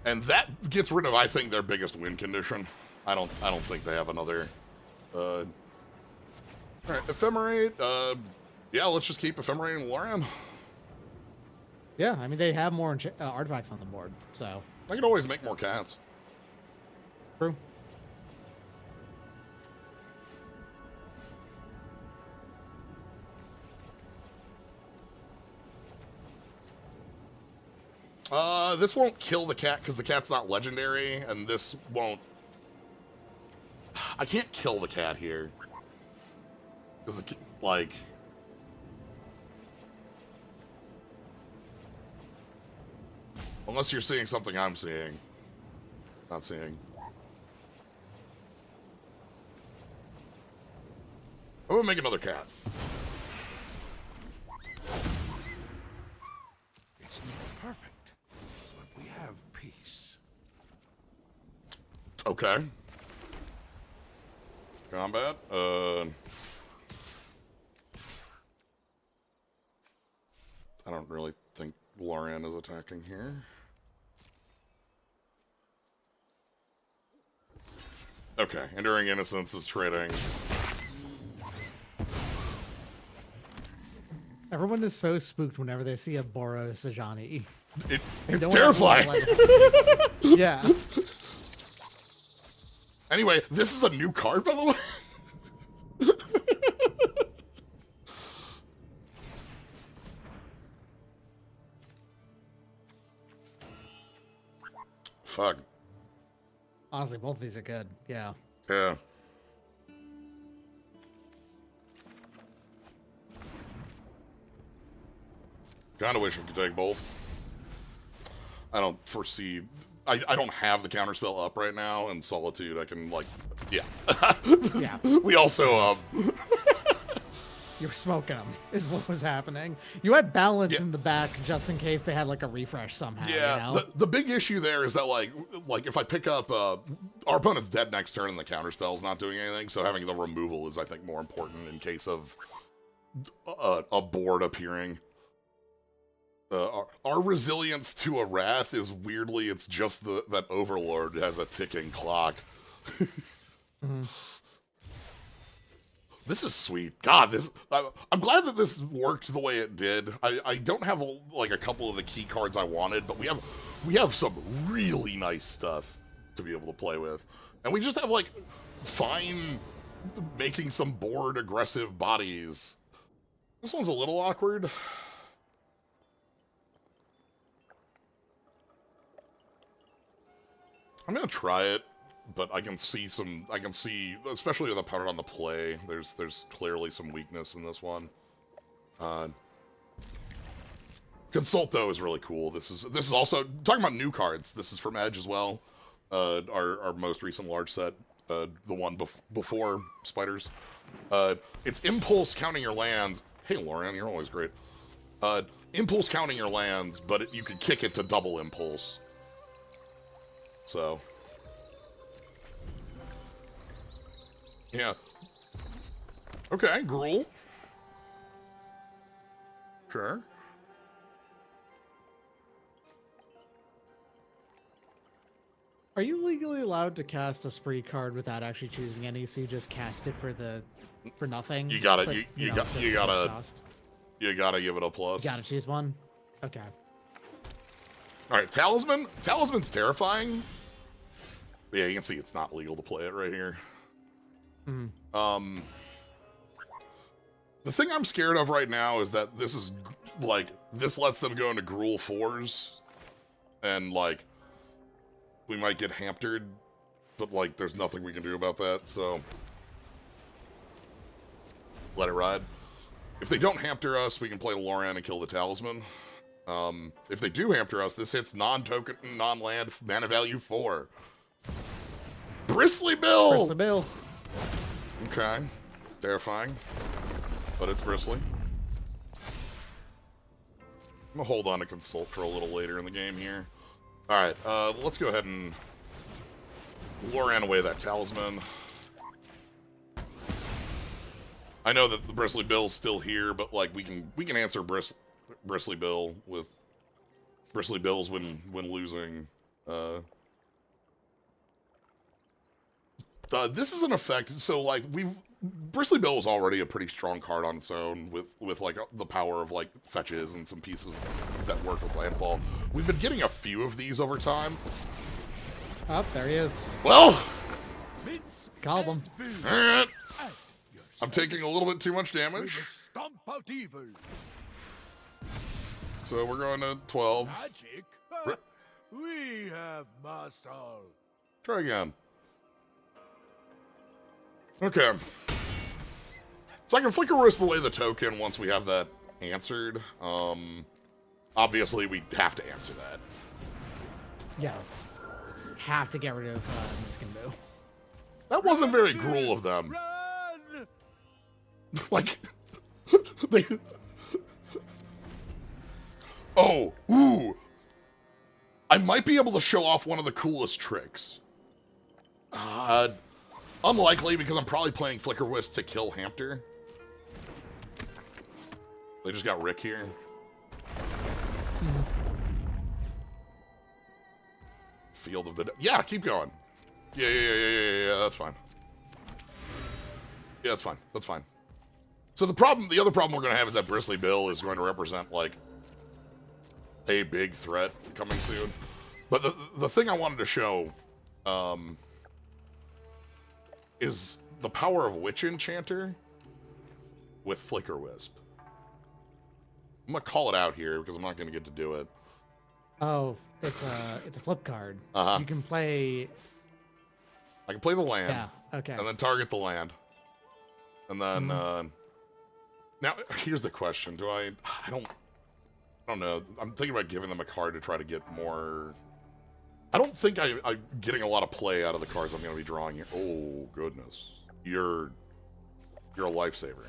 And that gets rid of, I think, their biggest win condition. I don't think they have another. Alright, Ephemerate. Yeah, let's just keep Ephemerate and Loran. Yeah, I mean, they have more artifacts on the board, so. I can always make more cats. True. This won't kill the cat because the cat's not legendary, and this won't. I can't kill the cat here. Because like. Unless you're seeing something I'm seeing. Not seeing. I'm gonna make another cat. It's not perfect, but we have peace. Okay. Combat. I don't really think Loran is attacking here. Okay, Enduring Innocence is trading. Everyone is so spooked whenever they see a Boros Ajani. It's don't terrifying. Yeah. Anyway, this is a new card, by the way. fuck. Honestly, both of these are good. Yeah. Yeah. Kind of wish we could take both. I don't foresee... I don't have the counterspell up right now, and Solitude, I can, like... Yeah. Yeah. We also, You were smoking them, is what was happening. You had balance Yeah. in the back just in case they had, like, a refresh somehow, Yeah, you know? the big issue there is that, like if I pick up, our opponent's dead next turn and the counterspell's not doing anything, so having the removal is, I think, more important in case of a board appearing. Our resilience to a Wrath is weirdly, it's just that Overlord has a ticking clock. This is sweet. God, I'm glad that this worked the way it did. I don't have like a couple of the key cards I wanted, but we have some really nice stuff to be able to play with, and we just have like fine making some board aggressive bodies. This one's a little awkward. I'm gonna try it, but I can see, especially with the power on the play, there's clearly some weakness in this one. Consult, though, is really cool. This is also, talking about new cards, this is from Edge as well. Our most recent large set, the one before Spiders. It's Impulse counting your lands. Hey, Lauren, you're always great. Impulse counting your lands, but you could kick it to double Impulse. So, yeah. Okay, Gruul. Sure. Are you legally allowed to cast a spree card without actually choosing any, so you just cast it for nothing? You gotta, But, you know, got, just you for its gotta, cost? you gotta give it a plus. You gotta choose one? Okay. Alright, Talisman. Talisman's terrifying. Yeah, you can see it's not legal to play it right here. Mm. The thing I'm scared of right now is that this is, like, this lets them go into Gruul 4s, and, like, we might get hampered, but, like, there's nothing we can do about that, so let it ride. If they don't hamper us, we can play Loran and kill the Talisman. If they do hamper us, this hits non-token, non-land, mana value 4. Bristly Bill! Bristly Bill. Okay. Terrifying. But it's Bristly. I'm gonna hold on to Consult for a little later in the game here. Alright, let's go ahead and Loran away that Talisman. I know that the Bristly Bill's still here, but like we can answer Bristly Bill with Bristly Bills when losing. This is an effect. So like Bristly Bill is already a pretty strong card on its own with like the power of like fetches and some pieces that work with landfall. We've been getting a few of these over time. Oh, there he is. Well, Called him. all right. I'm taking a little bit too much damage. Stomp out evil. So we're going to 12. Magic? We have master. Try again. Okay. So I can Flicker Wisp away the token once we have that answered. Obviously, we have to answer that. Yeah. Have to get rid of Niskenbu. That wasn't very cruel of them. Run! Like, they... Oh, ooh. I might be able to show off one of the coolest tricks. Unlikely, because I'm probably playing Flicker Wisp to kill Hampter. They just got Rick here. Field of the... Yeah, keep going. Yeah, that's fine. Yeah, that's fine. That's fine. So the other problem we're going to have is that Bristly Bill is going to represent, like, a big threat coming soon. But the thing I wanted to show, is the power of Witch Enchanter with Flicker Wisp. I'm going to call it out here because I'm not going to get to do it. Oh, it's a flip card. Uh-huh. You can play. I can play the land. Yeah. Okay. And then target the land. And then, now, here's the question. I don't know. I'm thinking about giving them a card to try to get more... I don't think I'm getting a lot of play out of the cards I'm going to be drawing here. Oh, goodness. You're a lifesaver.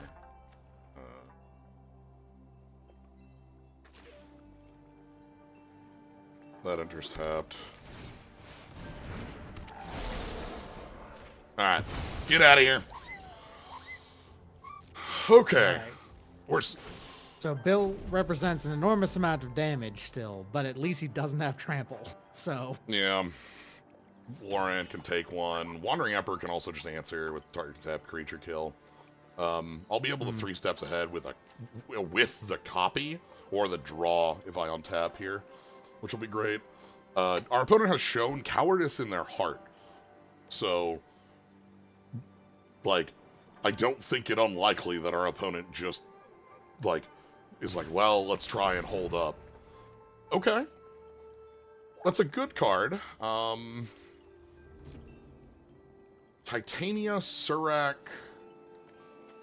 That enters tapped. Alright. Get out of here. Okay. Right. So Bill represents an enormous amount of damage still, but at least he doesn't have trample. So Yeah. Lauren can take one. Wandering Emperor can also just answer with target tap creature kill. I'll be able to 3 steps ahead with the copy or the draw if I untap here, which will be great. Our opponent has shown cowardice in their heart. So, like, I don't think it unlikely that our opponent just, like, is like, well, let's try and hold up. Okay. That's a good card. Titania, Surak,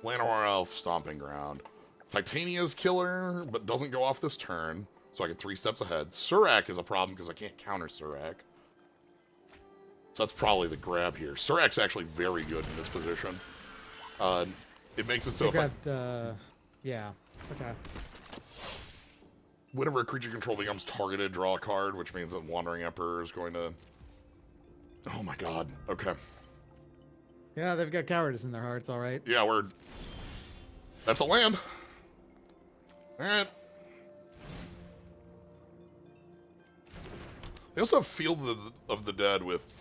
Llanowar Elf, Stomping Ground. Titania's killer, but doesn't go off this turn, so I get 3 steps ahead. Surak is a problem because I can't counter Surak. So that's probably the grab here. Surak's actually very good in this position. It makes it so if yeah. Okay. whenever a creature control becomes targeted, draw a card, which means that Wandering Emperor is going to... Oh my god. Okay. Yeah, they've got cowardice in their hearts, all right. Yeah, that's a land. Alright. They also have Field of the Dead with,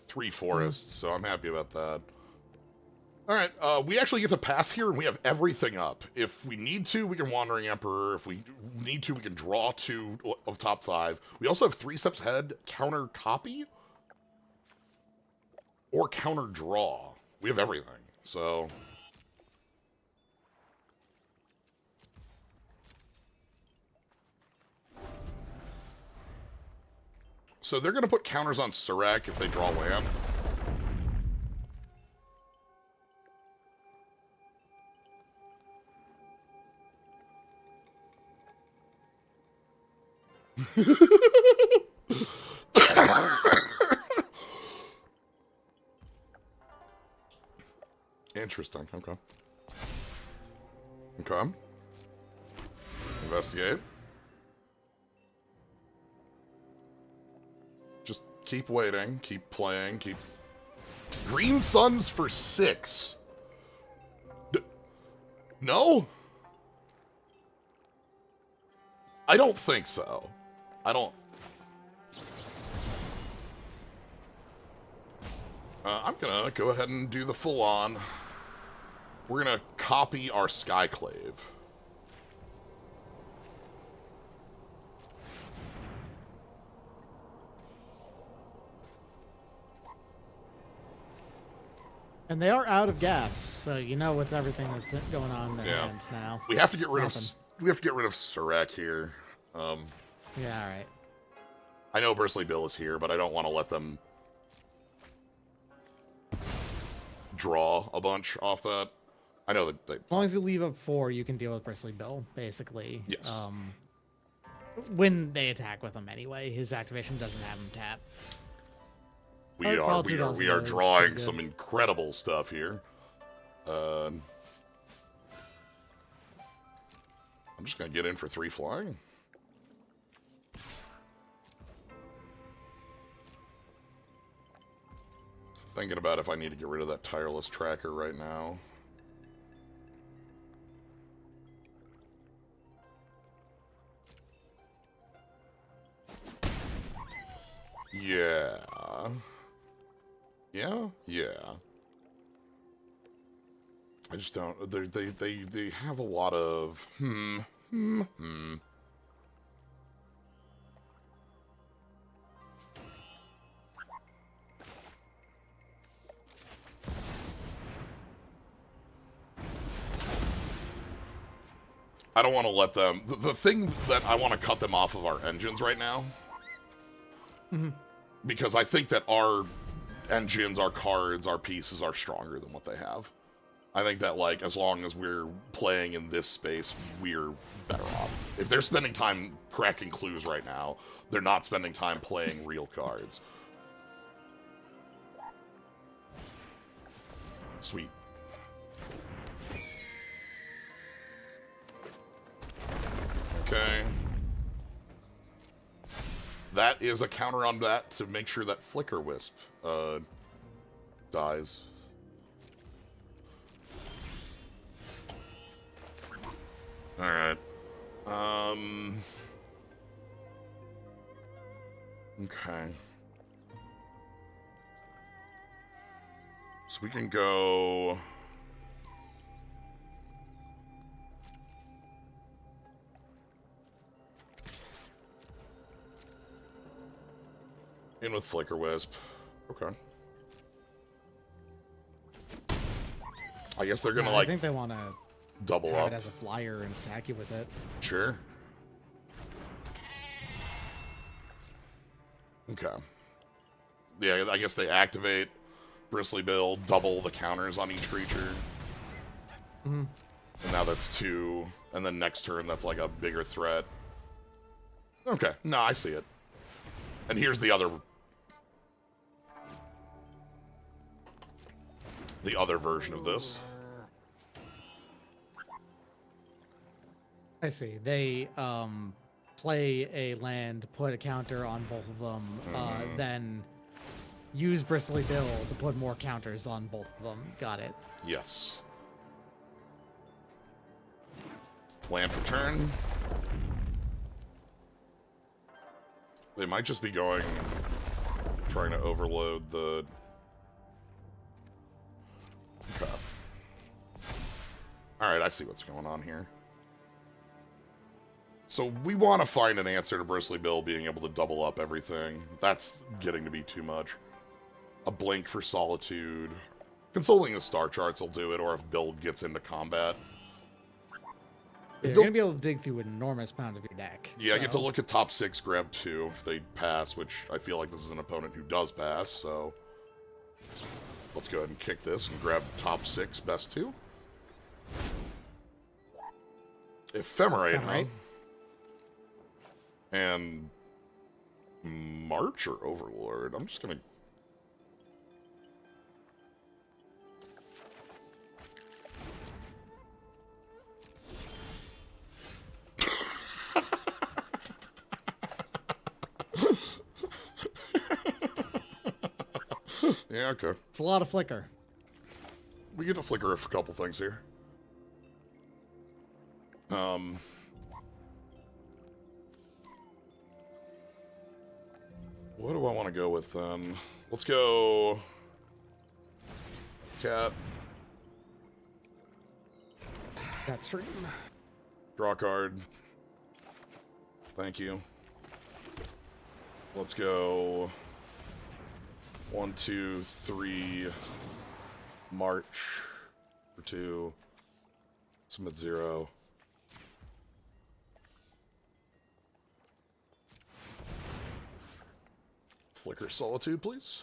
3 forests, so I'm happy about that. Alright, we actually get to pass here, and we have everything up. If we need to, we can Wandering Emperor. If we need to, we can draw 2 of top 5. We also have 3 steps ahead, counter copy, or counter draw. We have everything, so... So they're going to put counters on Surak if they draw land. Interesting, okay. Okay. Investigate. Just keep waiting, keep playing, keep... Green Suns for 6. No? I don't think so. I don't... I'm gonna go ahead and do the full-on. We're gonna copy our Skyclave. And they are out of gas, so you know what's everything that's going on in their hands now. We have to get rid of Surak here. Yeah, all right. I know Bristly Bill is here, but I don't want to let them draw a bunch off that. I know that they... As long as you leave up 4, you can deal with Bristly Bill, basically. Yes. When they attack with him anyway, his activation doesn't have him tap. We are drawing some incredible stuff here. I'm just gonna get in for 3 flying. Thinking about if I need to get rid of that tireless tracker right now. Yeah. Yeah. I just don't... They have a lot of... I don't want to let them... The thing that I want to cut them off of our engines right now, because I think that our engines, our cards, our pieces are stronger than what they have. I think that, like, as long as we're playing in this space, we're better off. If they're spending time cracking clues right now, they're not spending time playing real cards. Sweet. Okay. That is a counter on that to make sure that Flicker Wisp dies. Alright. Okay. So we can go... in with Flicker Wisp. Okay. I guess they're gonna, I like, think they want to double have up. it as a flyer and attack you with it. Sure. Okay. Yeah, I guess they activate Bristly Bill, double the counters on each creature. And now that's 2. And then next turn, that's like a bigger threat. Okay. No, I see it. And here's the other... the other version of this. I see. They play a land, put a counter on both of them, then use Bristly Bill to put more counters on both of them. Got it. Yes. Land for turn. They might just be going... trying to overload the... Okay. Alright, I see what's going on here. So we want to find an answer to Bristly Bill being able to double up everything. That's getting to be too much. A Blink for Solitude. Consulting the star charts will do it, or if Bill gets into combat. You're going to be able to dig through an enormous amount of your deck. Yeah, I get to look at top 6, grab 2 if they pass, which I feel like this is an opponent who does pass, so... let's go ahead and kick this and grab top 6, best 2. Ephemerate, huh? And... March or Overlord? I'm just gonna... Yeah, okay. It's a lot of Flicker. We get to flicker a couple things here. What do I want to go with then? Let's go... Cat. Cat stream. Draw card. Thank you. Let's go... 1, 2, 3... March for 2. Submit 0. Flicker Solitude, please.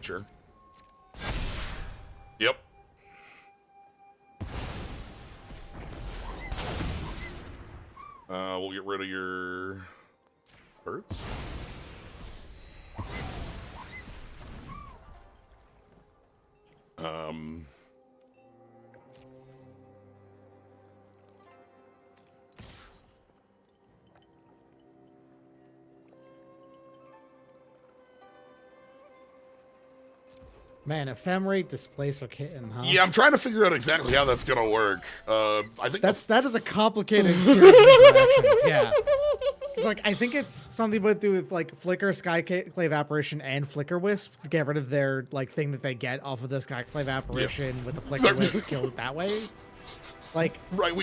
Sure. Yep. We'll get rid of your birds. Man, Ephemerate, Displace, or Kitten, huh? Yeah, I'm trying to figure out exactly how that's gonna work. I think that is a complicated series of interactions. Yeah, it's like I think it's something to do with like Flicker, Skyclave Apparition, and Flicker Wisp to get rid of their like thing that they get off of the Skyclave Apparition with the Flicker Wisp killed that way. Like right,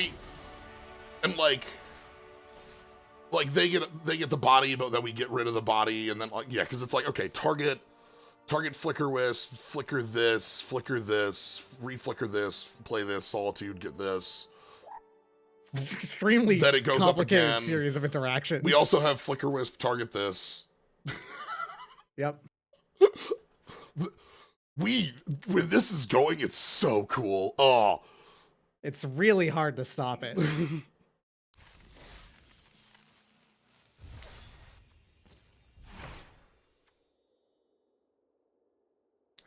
like they get the body, but then we get rid of the body, and then like yeah, because it's like okay, target target Flicker Wisp, flicker this, reflicker this, play this, Solitude, get this. It's an extremely Then it goes up complicated again. series of interactions. We also have Flicker Wisp, target this. Yep. When this is going, it's so cool. Oh. It's really hard to stop it.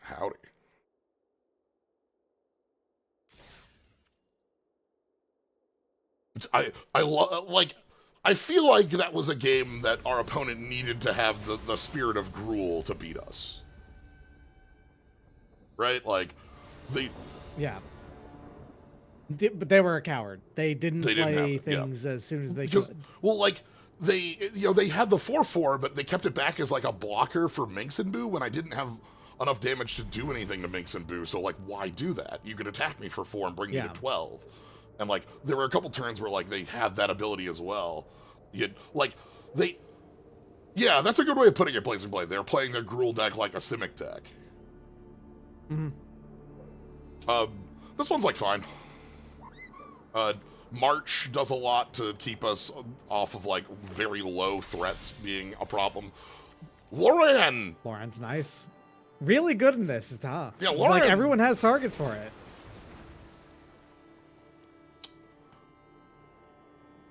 Howdy. I feel like that was a game that our opponent needed to have the spirit of Gruul to beat us. Right? Like, Yeah. But they were a coward. They didn't They didn't play have it, yeah. things as soon as they because, could. well, like, they had the 4/4, but they kept it back as like a blocker for Minx and Boo when I didn't have enough damage to do anything to Minx and Boo. So like, why do that? You could attack me for 4 and bring me to 12. And like, there were a couple turns where like they had that ability as well. Yeah, that's a good way of putting it. Blazing Blade. They're playing their Gruul deck like a Simic deck. This one's like fine. March does a lot to keep us off of like very low threats being a problem. Lauren! Lauren's nice. Really good in this, huh? Yeah, Lauren. Like, everyone has targets for it.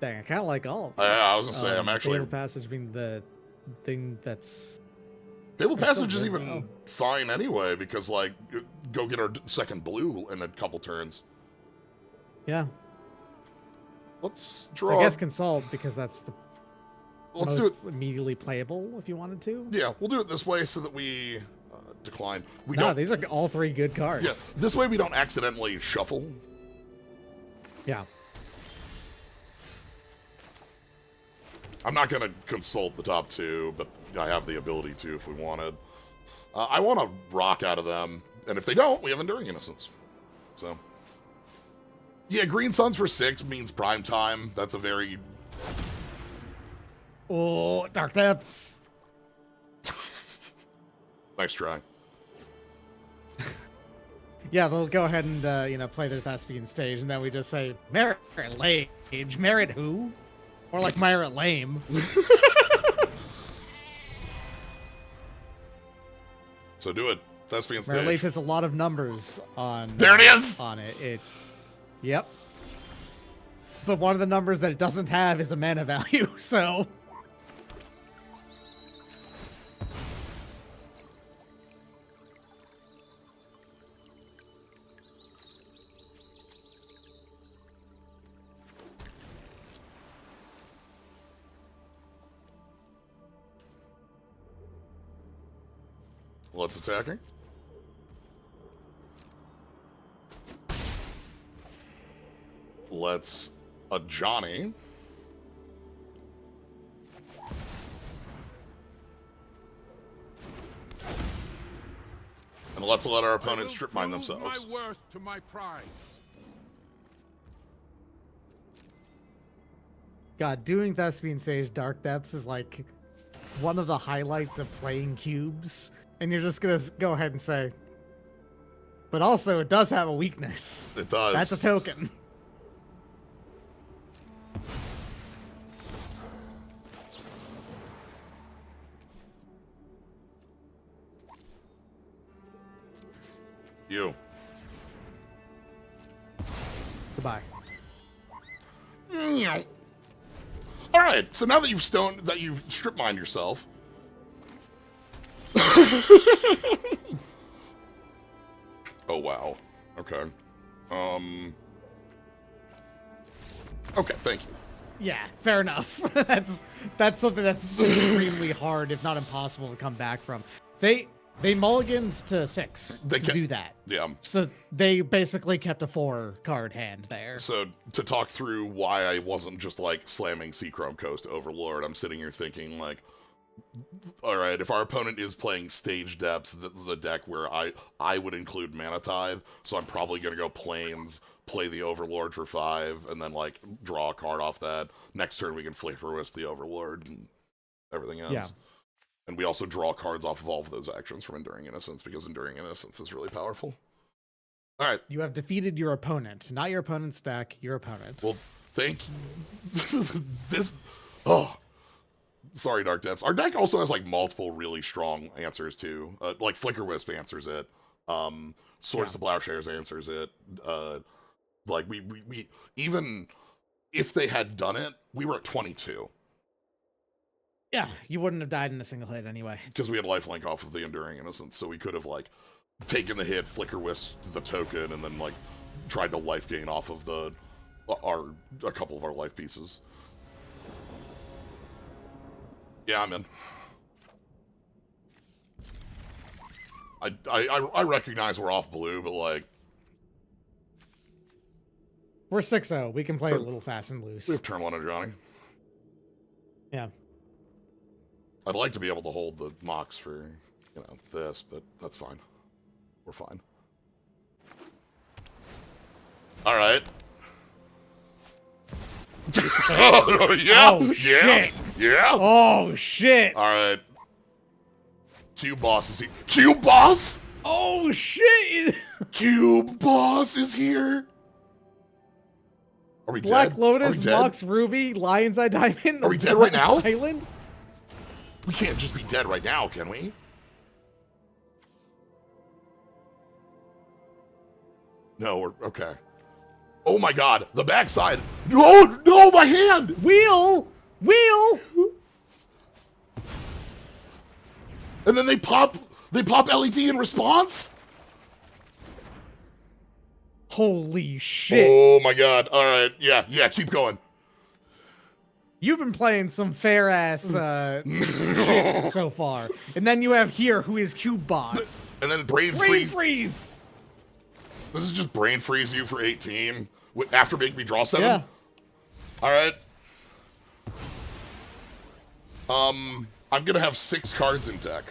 Dang, I kind of like all of this. I was gonna say, I'm actually... Fatal Passage being the thing that's... Fatal Passage is good, even fine anyway, because, like, go get our second blue in a couple turns. Yeah. Let's So draw... I guess Consult, because that's the Let's most do it... immediately playable, if you wanted to. Yeah, we'll do it this way so that we decline. No, these are all 3 good cards. Yes, this way we don't accidentally shuffle. Yeah. I'm not going to consult the top 2, but I have the ability to if we wanted. I want to rock out of them, and if they don't, we have Enduring Innocence. So, yeah, Green Suns for 6 means prime time. That's a very... Oh, Dark Depths. Nice try. Yeah, they'll go ahead and, play their Thespian stage, and then we just say, Merit Lage. Merit who? Or like Merit Lame. So do it. Thespian stage. Merit Lage has a lot of numbers on... There it is! On it. Yep. But one of the numbers that it doesn't have is a mana value, so... Let's attacking. Let's a Johnny. And let's let our opponents strip mine themselves. My worth to my pride. God, doing Thespian Stage Dark Depths is like one of the highlights of playing cubes. And you're just gonna go ahead and say, but also it does have a weakness. It does. That's a token. You. Goodbye. All right. So now that you've strip mined yourself. Oh wow. Okay. Okay, thank you. Yeah, fair enough. that's something that's extremely hard, if not impossible, to come back from. They mulliganed to 6 to do that. Yeah. So they basically kept a 4-card hand there. So to talk through why I wasn't just like slamming Seachrome Coast Overlord, I'm sitting here thinking like, all right, if our opponent is playing Stage Depths, this is a deck where I would include Mana Tithe, so I'm probably gonna go Plains, play the Overlord for 5, and then like draw a card off that. Next turn we can Flicker Wisp the Overlord and everything else. Yeah. And we also draw cards off of all of those actions from Enduring Innocence, because Enduring Innocence is really powerful. All right. You have defeated your opponent. Not your opponent's deck, your opponent. Well, thank you. This... Oh. Sorry, Dark Depths. Our deck also has, like, multiple really strong answers, too. Like, Flicker Wisp answers it. Swords to Plowshares answers it. Like, we... Even if they had done it, we were at 22. Yeah, you wouldn't have died in a single hit anyway. Because we had lifelink off of the Enduring Innocence, so we could have, like, taken the hit, Flicker Wisp the token, and then, like, tried to life gain off of a couple of our life pieces. Yeah, I'm in. I recognize we're off blue, but, like... We're 6-0. We can play a little fast and loose. We have turn 1 of Johnny. Yeah. I'd like to be able to hold the Mox for, you know, this, but that's fine. We're fine. All right. Oh, yeah. Oh, shit. Yeah. Oh, shit. All right. Cube Boss is here. Cube Boss? Oh, shit. Cube Boss is here. Are we Black dead? Lotus, Are we dead? Mox Ruby, Lion's Eye Diamond. Are we dead right now? Island? We can't just be dead right now, can we? No, we're okay. Oh my god, the backside. No, no, my hand! Wheel! Wheel! And then they pop LED in response? Holy shit. Oh my god. Alright, yeah, keep going. You've been playing some fair ass shit so far. And then you have here who is Cube Boss. And then Brain Brain Freeze. Freeze! This is just Brain Freeze you for 18 after making me draw 7? Yeah. Alright. I'm gonna have 6 cards in deck.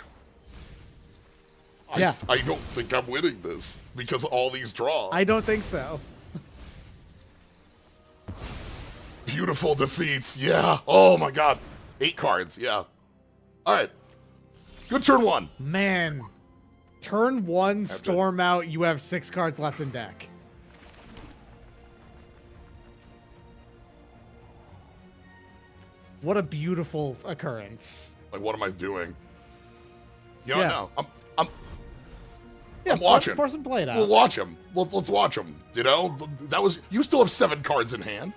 Yeah. I don't think I'm winning this because of all these draws. I don't think so. Beautiful defeats, yeah. Oh my god. 8 cards, yeah. Alright. Good turn 1. Man. Turn 1, storm out, you have 6 cards left in deck. What a beautiful occurrence. Like, what am I doing? You know, Yeah. no. Yeah, I'm watching. Force him play it out. We'll watch him. Let's watch him. You know? That was... You still have 7 cards in hand.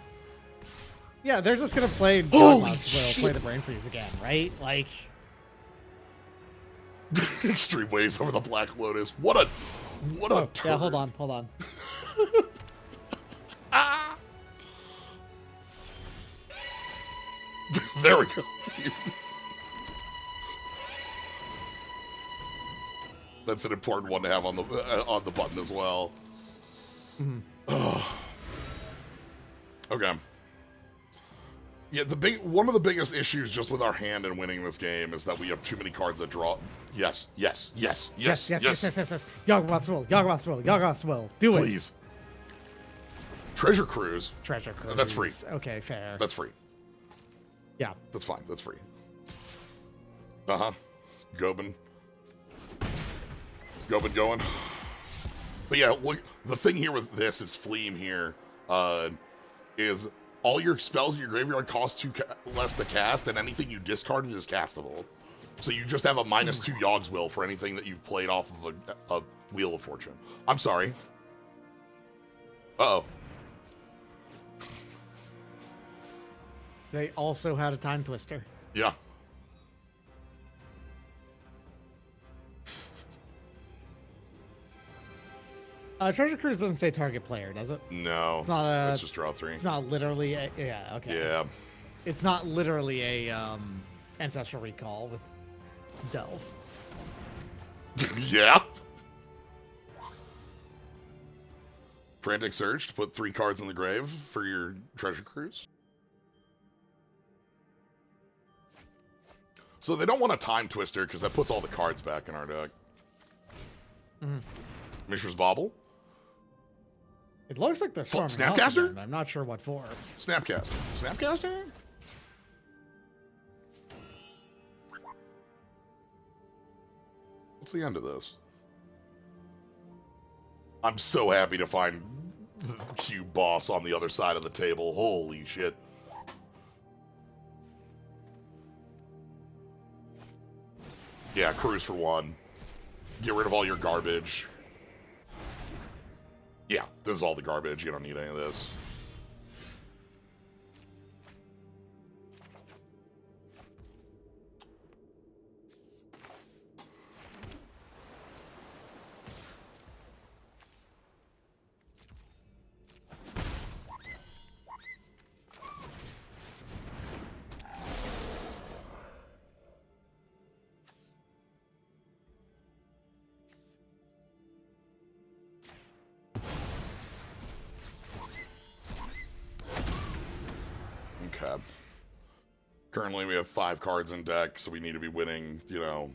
Yeah, they're just gonna play Holy Juggernaut, shit. play the Brain Freeze again, right? Like... Extreme Ways over the Black Lotus. What a turn. Yeah, hold on. There we go. That's an important one to have on the button as well. Okay. Yeah, one of the biggest issues just with our hand and winning this game is that we have too many cards that draw. Yes. Yawgmoth's will. Do it. Please. Treasure Cruise. Treasure Cruise. That's free. Okay, fair. That's free. Yeah. That's fine. That's free. Uh-huh. Gobin going. But yeah, look, the thing here with this is Fleam here, is all your spells in your graveyard cost 2 less to cast, and anything you discarded is castable. So you just have a -2 Yogg's Will for anything that you've played off of a Wheel of Fortune. I'm sorry. Uh-oh. They also had a Time Twister. Yeah. Treasure Cruise doesn't say target player, does it? No. It's not a... Let's just draw 3. It's not literally a... Yeah, okay. Yeah. It's not literally a, Ancestral Recall with Delve. Yeah. Frantic Surge to put 3 cards in the grave for your Treasure Cruise. So they don't want a Time Twister because that puts all the cards back in our deck. Mishra's Bauble. It looks like they're storming up Snapcaster? again. I'm not sure what for. Snapcaster. Snapcaster? What's the end of this? I'm so happy to find the cube boss on the other side of the table. Holy shit. Yeah, cruise for one. Get rid of all your garbage. Yeah, this is all the garbage. You don't need any of this. Okay. Currently, we have 5 cards in deck, so we need to be winning, you know.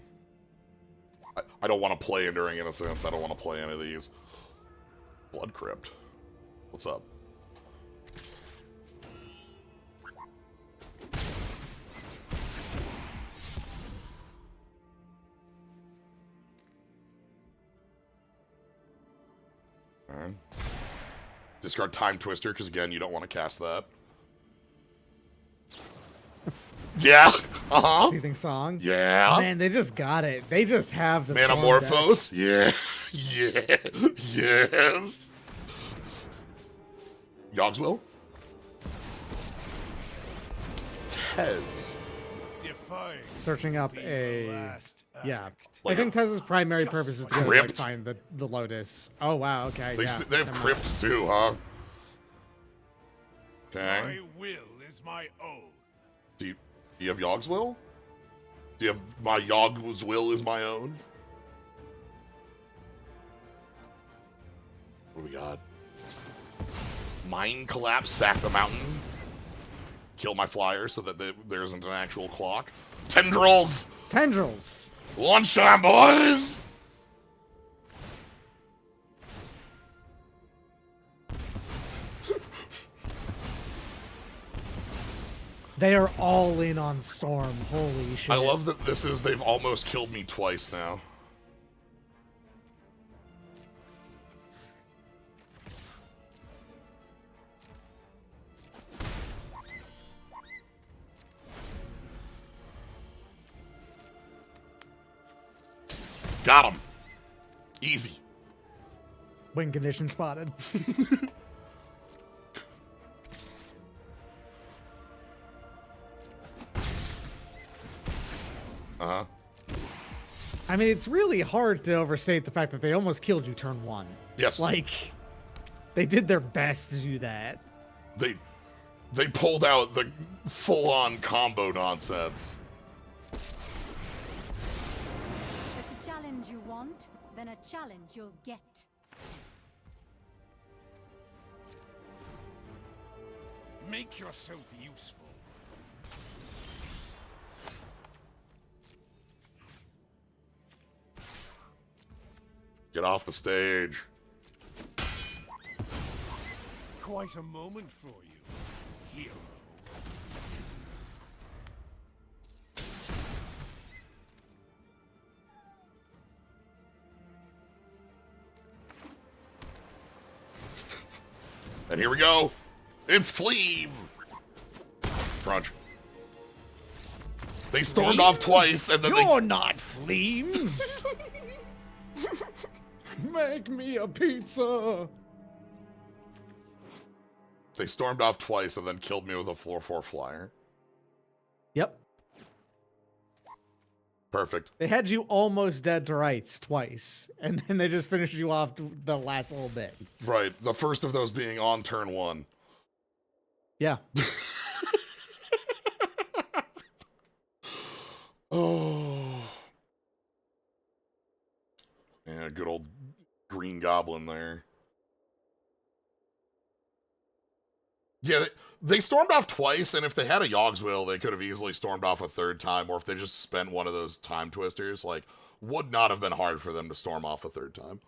I don't want to play Enduring Innocence. I don't want to play any of these. Blood Crypt. What's up? Alright. Discard Time Twister, because again, you don't want to cast that. Yeah. Uh-huh. Seething Song. Yeah. Man, they just got it. They just have the Manamorphose. Yeah. Yeah. Yes. Yogswell. Tez. Defying Searching up be the a last yeah. act. Like I think Tez's primary purpose is to go, like, Crypt? find the Lotus. Oh wow, okay. They, Yeah. they have Never mind. Crypt too, huh? My Okay. will is my own. Do you have Yogswell? Do you have my Yog's will is my own? What do we got? Mine collapse, sack the mountain. Kill my flyer so that there isn't an actual clock. Tendrils! Tendrils. Launch them, boys! They are all in on Storm. Holy shit. I love that they've almost killed me twice now. Got him. Easy. Win condition spotted. Uh-huh. I mean, it's really hard to overstate the fact that they almost killed you turn 1. Yes. Like, they did their best to do that. They pulled out the full-on combo nonsense. If it's a challenge you want, then a challenge you'll get. Make yourself useful. Get off the stage. Quite a moment for you, hero. And here we go. It's Fleam. Crunch. They stormed off twice, and then You're not Fleams! Make me a pizza! they stormed off twice, and then killed me with a 4/4 flyer. Yep. Perfect. They had you almost dead to rights twice, and then they just finished you off the last little bit. Right. The first of those being on turn 1. Yeah. Oh. Yeah, good old Green Goblin there. Yeah, they stormed off twice, and if they had a Yogswell, they could have easily stormed off a third time, or if they just spent one of those time twisters, like, would not have been hard for them to storm off a third time.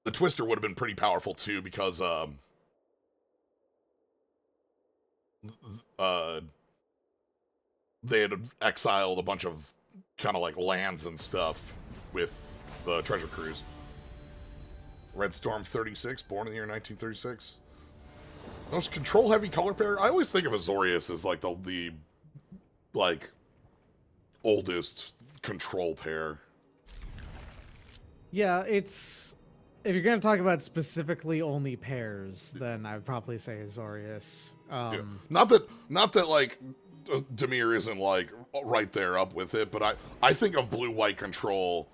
The twister would have been pretty powerful, too, because, they had exiled a bunch of kind of like lands and stuff with the treasure cruise. Red Storm 36, born in the year 1936. Most control-heavy color pair. I always think of Azorius as like the like oldest control pair. Yeah, it's if you're gonna talk about specifically only pairs, then I would probably say Azorius. Yeah. Not that like Dimir isn't like right there up with it, but I think of blue-white control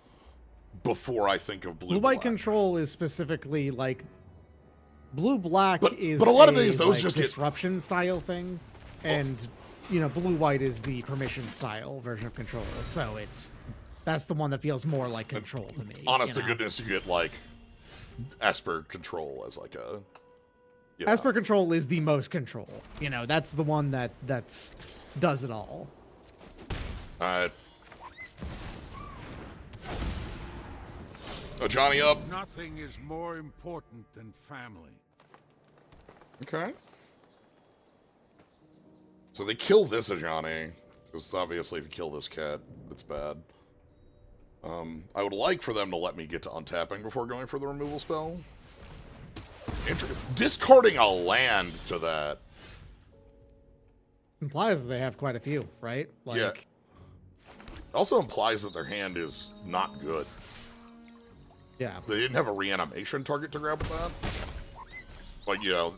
before I think of Blue-white blue-black. control is specifically like blue-black is but a lot of these those like, just get disruption style thing, and you know blue-white is the permission style version of control. So that's the one that feels more like control to me. honest you to know? goodness, you get like Esper control as like a yeah. Esper control is the most control. You know, that's the one that's does it all. Alright. Johnny up. Nothing is more important than family. Okay. So they kill this Ajani. Because obviously if you kill this cat, it's bad. I would like for them to let me get to untapping before going for the removal spell. Discarding a land to that. Implies that they have quite a few, right? Like, Yeah. Also implies that their hand is not good. yeah. They didn't have a reanimation target to grab with that. Like, you know,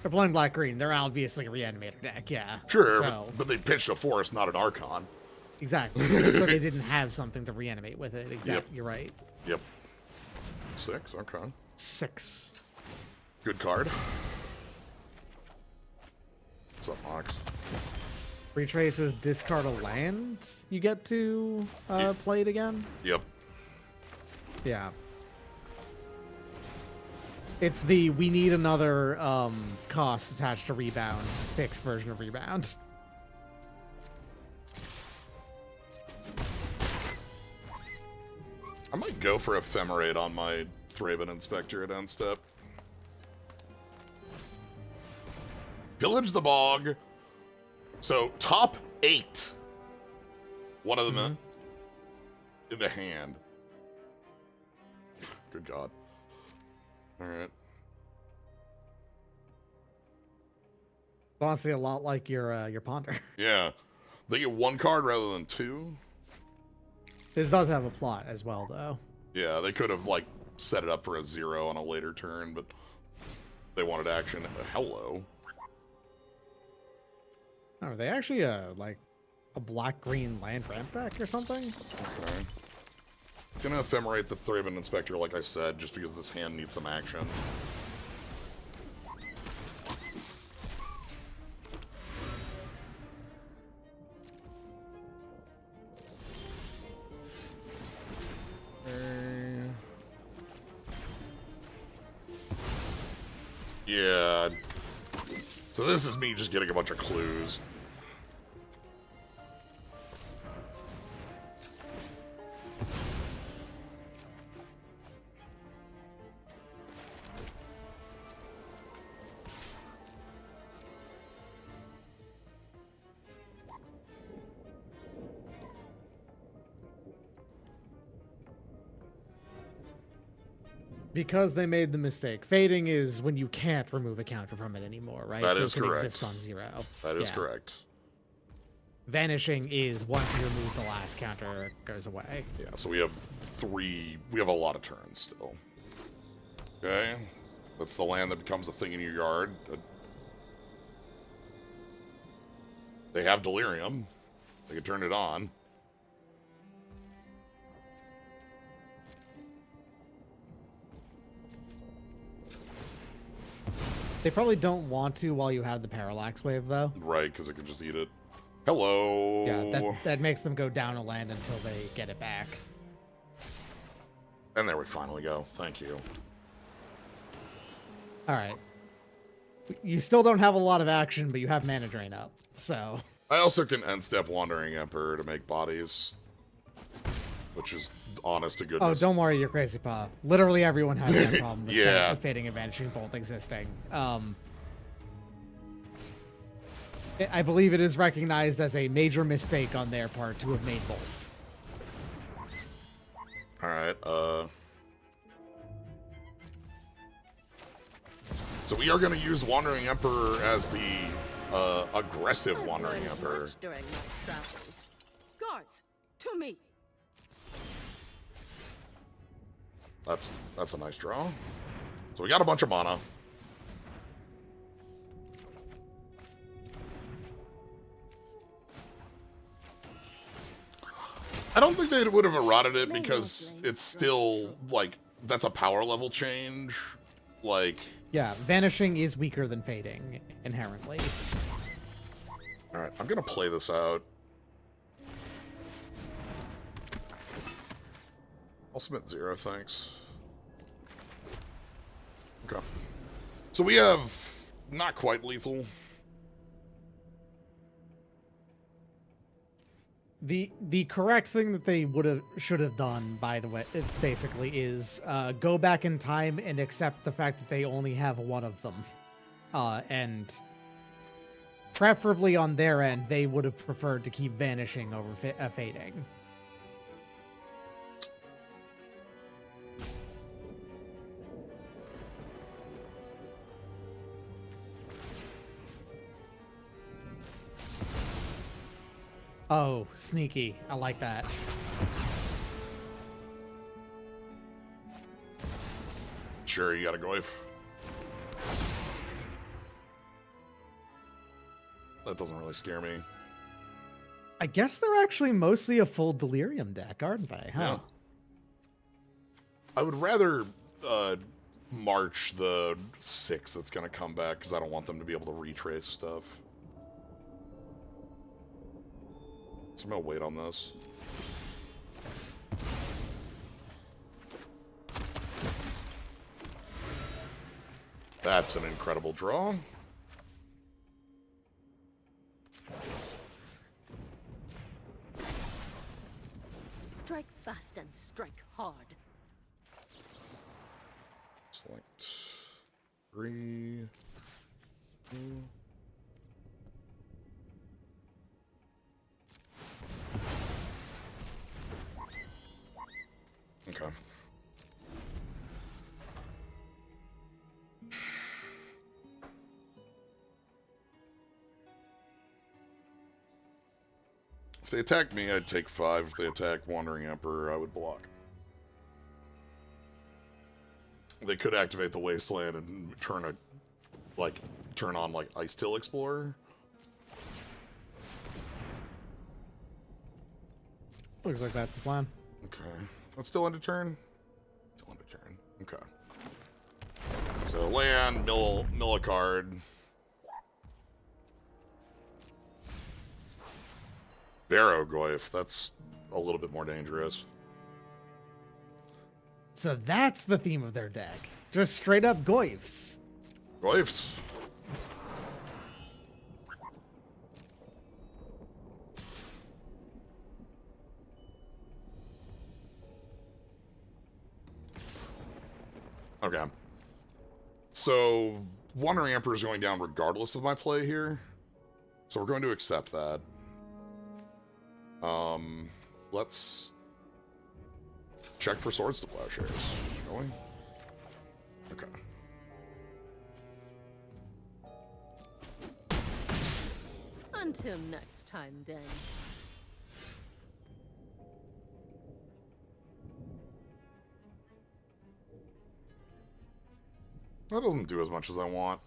They're playing black-green. They're obviously a reanimator deck, yeah. sure, So, but they pitched a forest, not an Archon. exactly. So they didn't have something to reanimate with it. Exactly. Yep. You're right. Yep. 6, okay. 6. Good card. What's up, Mox? Retraces discard a land. You get to play it again. Yep. Yeah. It's the we need another cost attached to rebound fixed version of rebound. I might go for Ephemerate on my Thraben Inspector at end step. Pillage the Bog. So, top 8. One of them in the hand. Good God. Alright. Honestly, a lot like your ponder. Yeah. They get 1 card rather than 2. This does have a plot as well, though. Yeah, they could have, like, set it up for a 0 on a later turn, but they wanted action. Hello. Oh, are they actually like a black-green land ramp deck or something? Okay. Gonna Ephemerate the Thraben Inspector, like I said, just because this hand needs some action. Yeah. So this is me just getting a bunch of clues. Because they made the mistake. Fading is when you can't remove a counter from it anymore, right? That so is it can correct. exist on 0. That is Yeah. correct. Vanishing is once you remove the last counter, it goes away. Yeah, so we have a lot of turns still. Okay. That's the land that becomes a thing in your yard. They have Delirium. They can turn it on. They probably don't want to while you have the Parallax Wave, though. Right, because it can just eat it. Hello. Yeah, that makes them go down a land until they get it back. And there we finally go. Thank you. All right. You still don't have a lot of action, but you have mana drain up, so... I also can end step Wandering Emperor to make bodies, which is honest to Oh, goodness. don't worry, you're crazy, Pa. Literally everyone has that problem with Yeah. Fading and Vanishing both existing. I believe it is recognized as a major mistake on their part to have made both. Alright, so we are going to use Wandering Emperor as the aggressive I've Wandering learned Emperor. much during my travels. Guards, to me. That's a nice draw. So we got a bunch of mana. I don't think they would have eroded it because it's still, like, that's a power level change. Like... Yeah, vanishing is weaker than fading, inherently. Alright, I'm gonna play this out. I'll submit 0, thanks. Okay. So we have not quite lethal. The correct thing that they should have done, by the way, it basically is go back in time and accept the fact that they only have one of them, and preferably on their end, they would have preferred to keep vanishing over fading. Oh, sneaky. I like that. Sure, you gotta go if. That doesn't really scare me. I guess they're actually mostly a full Delirium deck, aren't they? Huh? Yeah. I would rather march the 6 that's gonna come back, because I don't want them to be able to retrace stuff. So I'm gonna wait on this. That's an incredible draw. Strike fast and strike hard. Select 3, 2. Okay. If they attack me, I'd take 5. If they attack Wandering Emperor, I would block. They could activate the Wasteland and turn on like Ice Till Explorer. Looks like that's the plan. Okay. That's still end of turn? Still end of turn. Okay. So land, mill a card. Barrow-Goyf, that's a little bit more dangerous. So that's the theme of their deck. Just straight up Goyfs. Goyfs. Okay. So, Wandering Emperor is going down regardless of my play here. So we're going to accept that. Let's check for Swords to Plowshares, shall we? Okay. Until next time, then. That doesn't do as much as I want.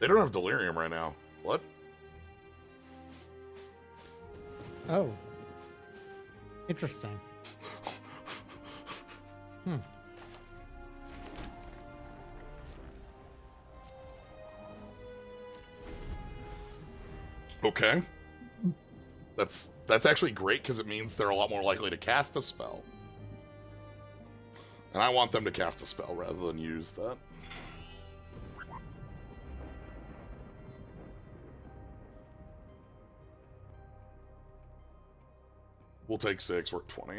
They don't have Delirium right now. What? Oh. Interesting. Okay. That's actually great because it means they're a lot more likely to cast a spell. And I want them to cast a spell rather than use that. We'll take 6, we're 20.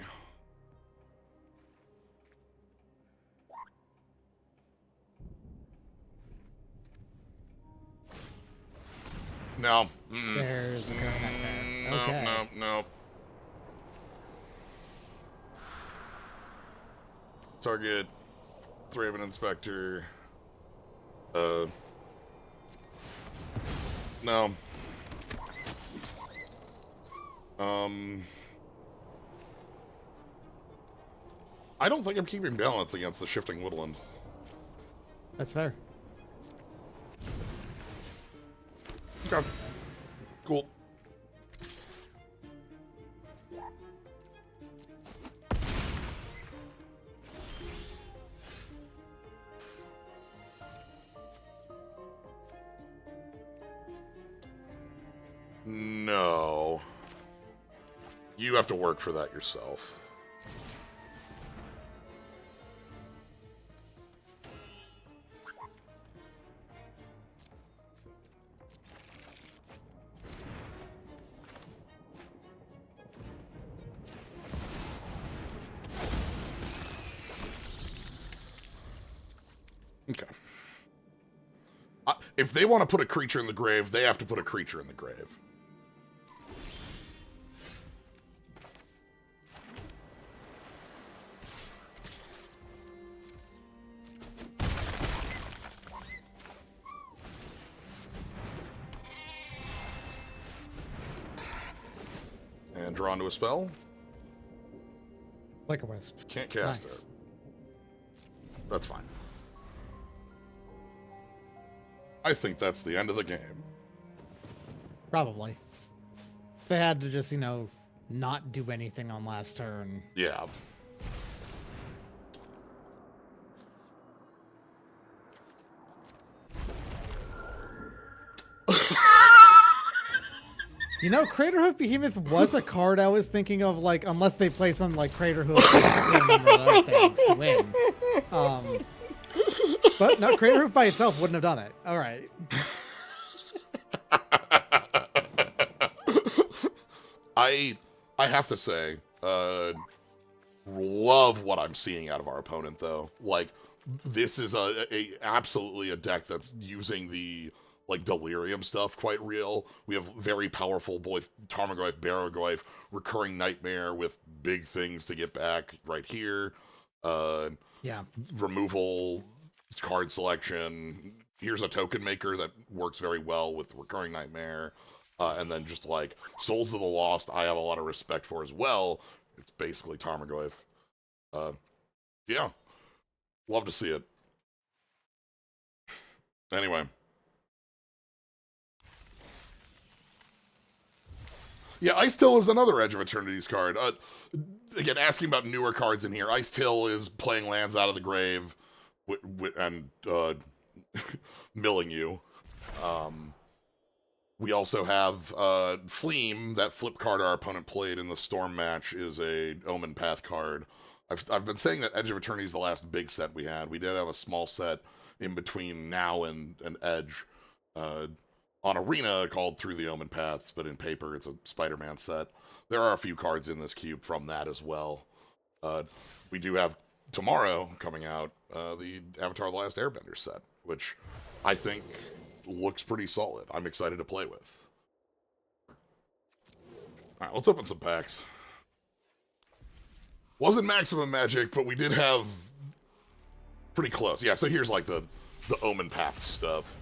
No. There's a current nightmare. No, Okay. no. Target. Raven Inspector. No. I don't think I'm keeping balance against the Shifting Woodland. That's fair. Okay. Cool. No. You have to work for that yourself. Okay. If they want to put a creature in the grave, they have to put a creature in the grave. And draw into a spell. Like a wisp. Can't cast Nice. it. That's fine. I think that's the end of the game. Probably. They had to just, not do anything on last turn. Yeah. Craterhoof Behemoth was a card I was thinking of, unless they play something like Craterhoof and a number of other things to win. But no, Craterhoof by itself wouldn't have done it. All right. I have to say, love what I'm seeing out of our opponent, though. Like, this is absolutely a deck that's using the delirium stuff quite real. We have very powerful both Tarmogoyf, Barrogoyf, Recurring Nightmare with big things to get back right here. Yeah. Removal, card selection. Here's a token maker that works very well with Recurring Nightmare. And then just Souls of the Lost, I have a lot of respect for as well. It's basically Tarmogoyf. Yeah. Love to see it. Anyway. Yeah, Ice Till is another Edge of Eternity's card. Again, asking about newer cards in here. Ice Till is playing lands out of the grave and milling you. We also have Fleam, that flip card our opponent played in the Storm match is a Omen Path card. I've been saying that Edge of Eternity is the last big set we had. We did have a small set in between now and Edge on Arena called Through the Omen Paths, but in paper it's a Spider-Man set. There are a few cards in this cube from that as well. We do have tomorrow coming out the Avatar The Last Airbender set, which I think looks pretty solid. I'm excited to play with. Alright, let's open some packs. Wasn't Maximum Magic, but we did have pretty close. Yeah, so here's the Omen Path stuff.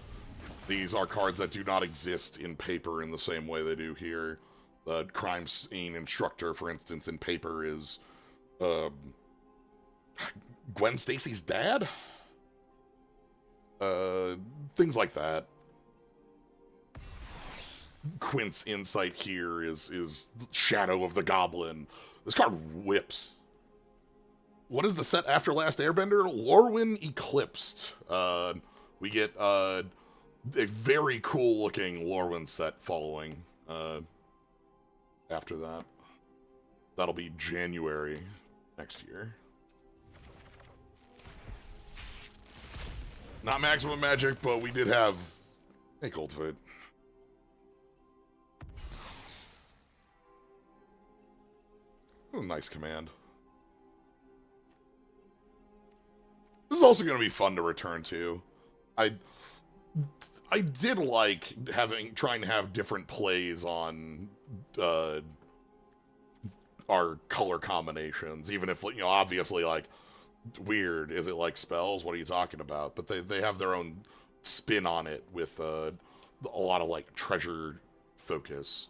These are cards that do not exist in paper in the same way they do here. The Crime Scene Instructor, for instance, in paper is Gwen Stacy's dad? Things like that. Quint's Insight here is Shadow of the Goblin. This card whips. What is the set after Last Airbender? Lorwyn Eclipsed. We get a very cool looking Lorwyn set following after that. That'll be January next year. Not Maximum Magic, but we did have a Cultivate. Oh, nice command. This is also going to be fun to return to. I I did like trying to have different plays on our color combinations, even if, you know, obviously, like, weird. Is it like spells? What are you talking about? But they have their own spin on it with a lot of, like, treasure focus.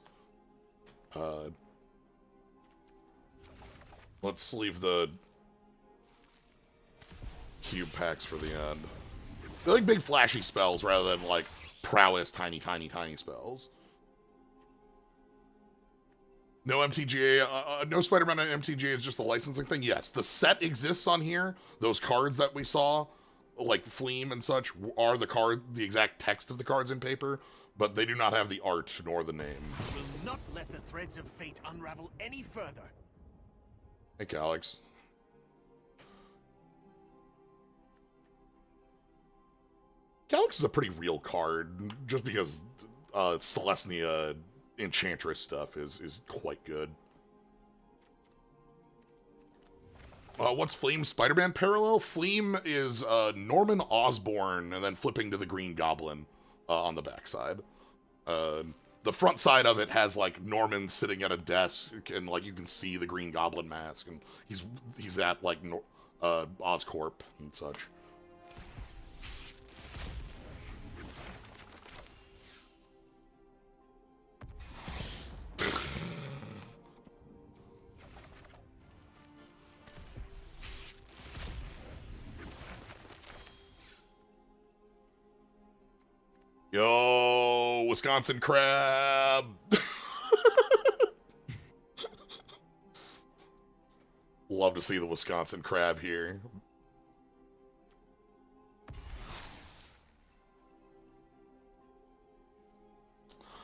Let's leave the cube packs for the end. They like big flashy spells rather than like prowess tiny spells. No MTGA, no Spider-Man on MTGA is just a licensing thing. Yes, the set exists on here. Those cards that we saw, like Fleam and such, are the exact text of the cards in paper, but they do not have the art nor the name. Will not let the threads of fate unravel any further. Hey, Alex. Calyx is a pretty real card, just because Celestia Enchantress stuff is quite good. What's Fleam's Spider-Man parallel? Fleam is Norman Osborn and then flipping to the Green Goblin on the backside. The front side of it has like Norman sitting at a desk and like you can see the Green Goblin mask, and he's at like Oscorp and such. Yo, Wisconsin crab. Love to see the Wisconsin crab here.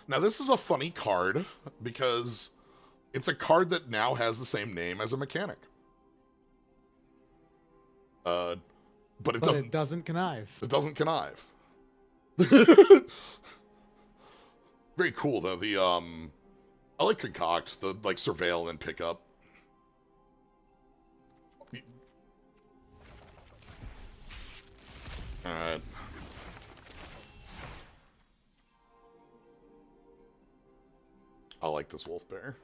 Now, this is a funny card because it's a card that now has the same name as a mechanic. But it doesn't connive. It doesn't connive. Very cool though. I like Concoct, the like surveil and pick up. Alright. I like this wolf bear.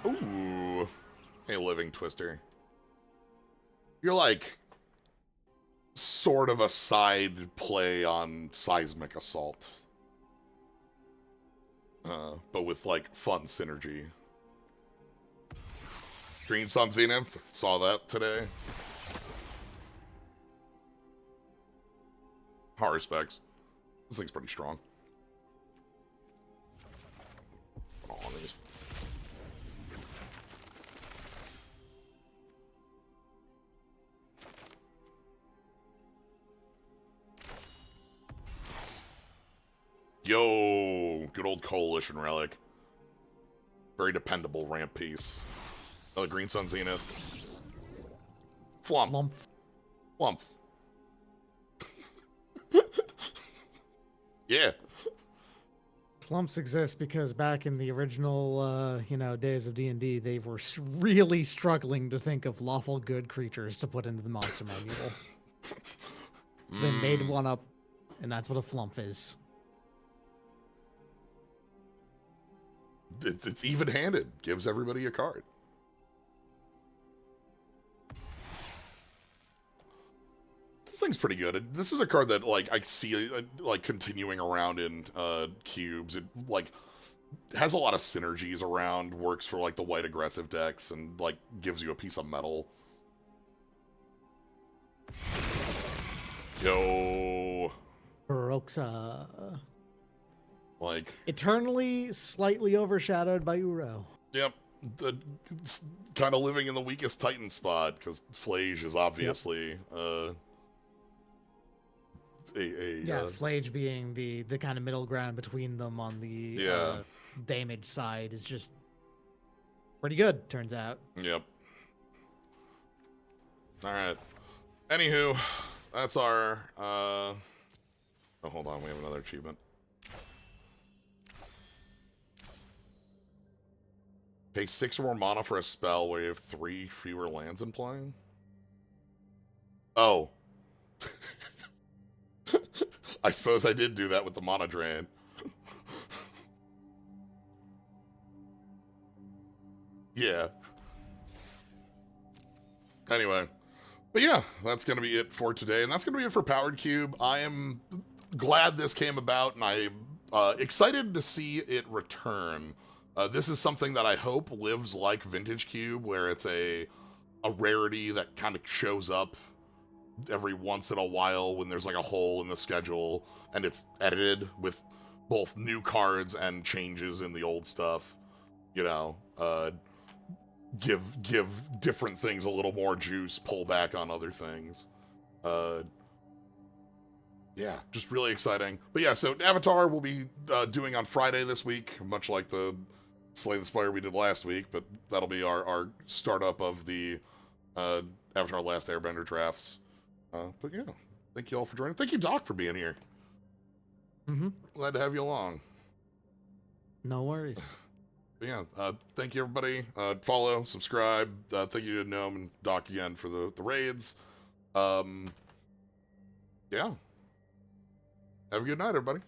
Ooh. Hey, Living Twister. You're like sort of a side play on Seismic Assault. But with like fun synergy. Green Sun Zenith, saw that today. Horror specs. This thing's pretty strong. Put on these. Yo, good old Coalition Relic. Very dependable ramp piece. Another Green Sun Zenith. Flump. Flump. Flump. Yeah. Flumps exist because back in the original, days of D&D, they were really struggling to think of lawful good creatures to put into the monster manual. They made one up, and that's what a flump is. It's even-handed. Gives everybody a card. This thing's pretty good. This is a card that, like, I see, like, continuing around in cubes. It, like, has a lot of synergies around. Works for, like, the white aggressive decks and, like, gives you a piece of metal. Yo. Baroxa. Like, eternally slightly overshadowed by Uro. Yep. It's kind of living in the weakest Titan spot, because Flage is obviously, Flage being the kind of middle ground between them on the damage side is just pretty good, turns out. Yep. Alright. Anywho, that's our, oh, hold on, we have another achievement. Pay 6 or more mana for a spell where you have 3 fewer lands in play? Oh. I suppose I did do that with the mana drain. Yeah. Anyway. But yeah, that's going to be it for today. And that's going to be it for Powered Cube. I am glad this came about, and I'm excited to see it return. This is something that I hope lives like Vintage Cube, where it's a rarity that kind of shows up every once in a while when there's like a hole in the schedule, and it's edited with both new cards and changes in the old stuff. You know, give different things a little more juice, pull back on other things. Yeah, just really exciting. But yeah, so Avatar will be doing on Friday this week, much like the Slay the Spire we did last week, but that'll be our startup of the Avatar Last Airbender drafts. But yeah, thank you all for joining. Thank you, Doc, for being here. Glad to have you along. No worries. But yeah, thank you, everybody. Follow, subscribe. Thank you to Gnome and Doc again for the raids. Yeah. Have a good night, everybody.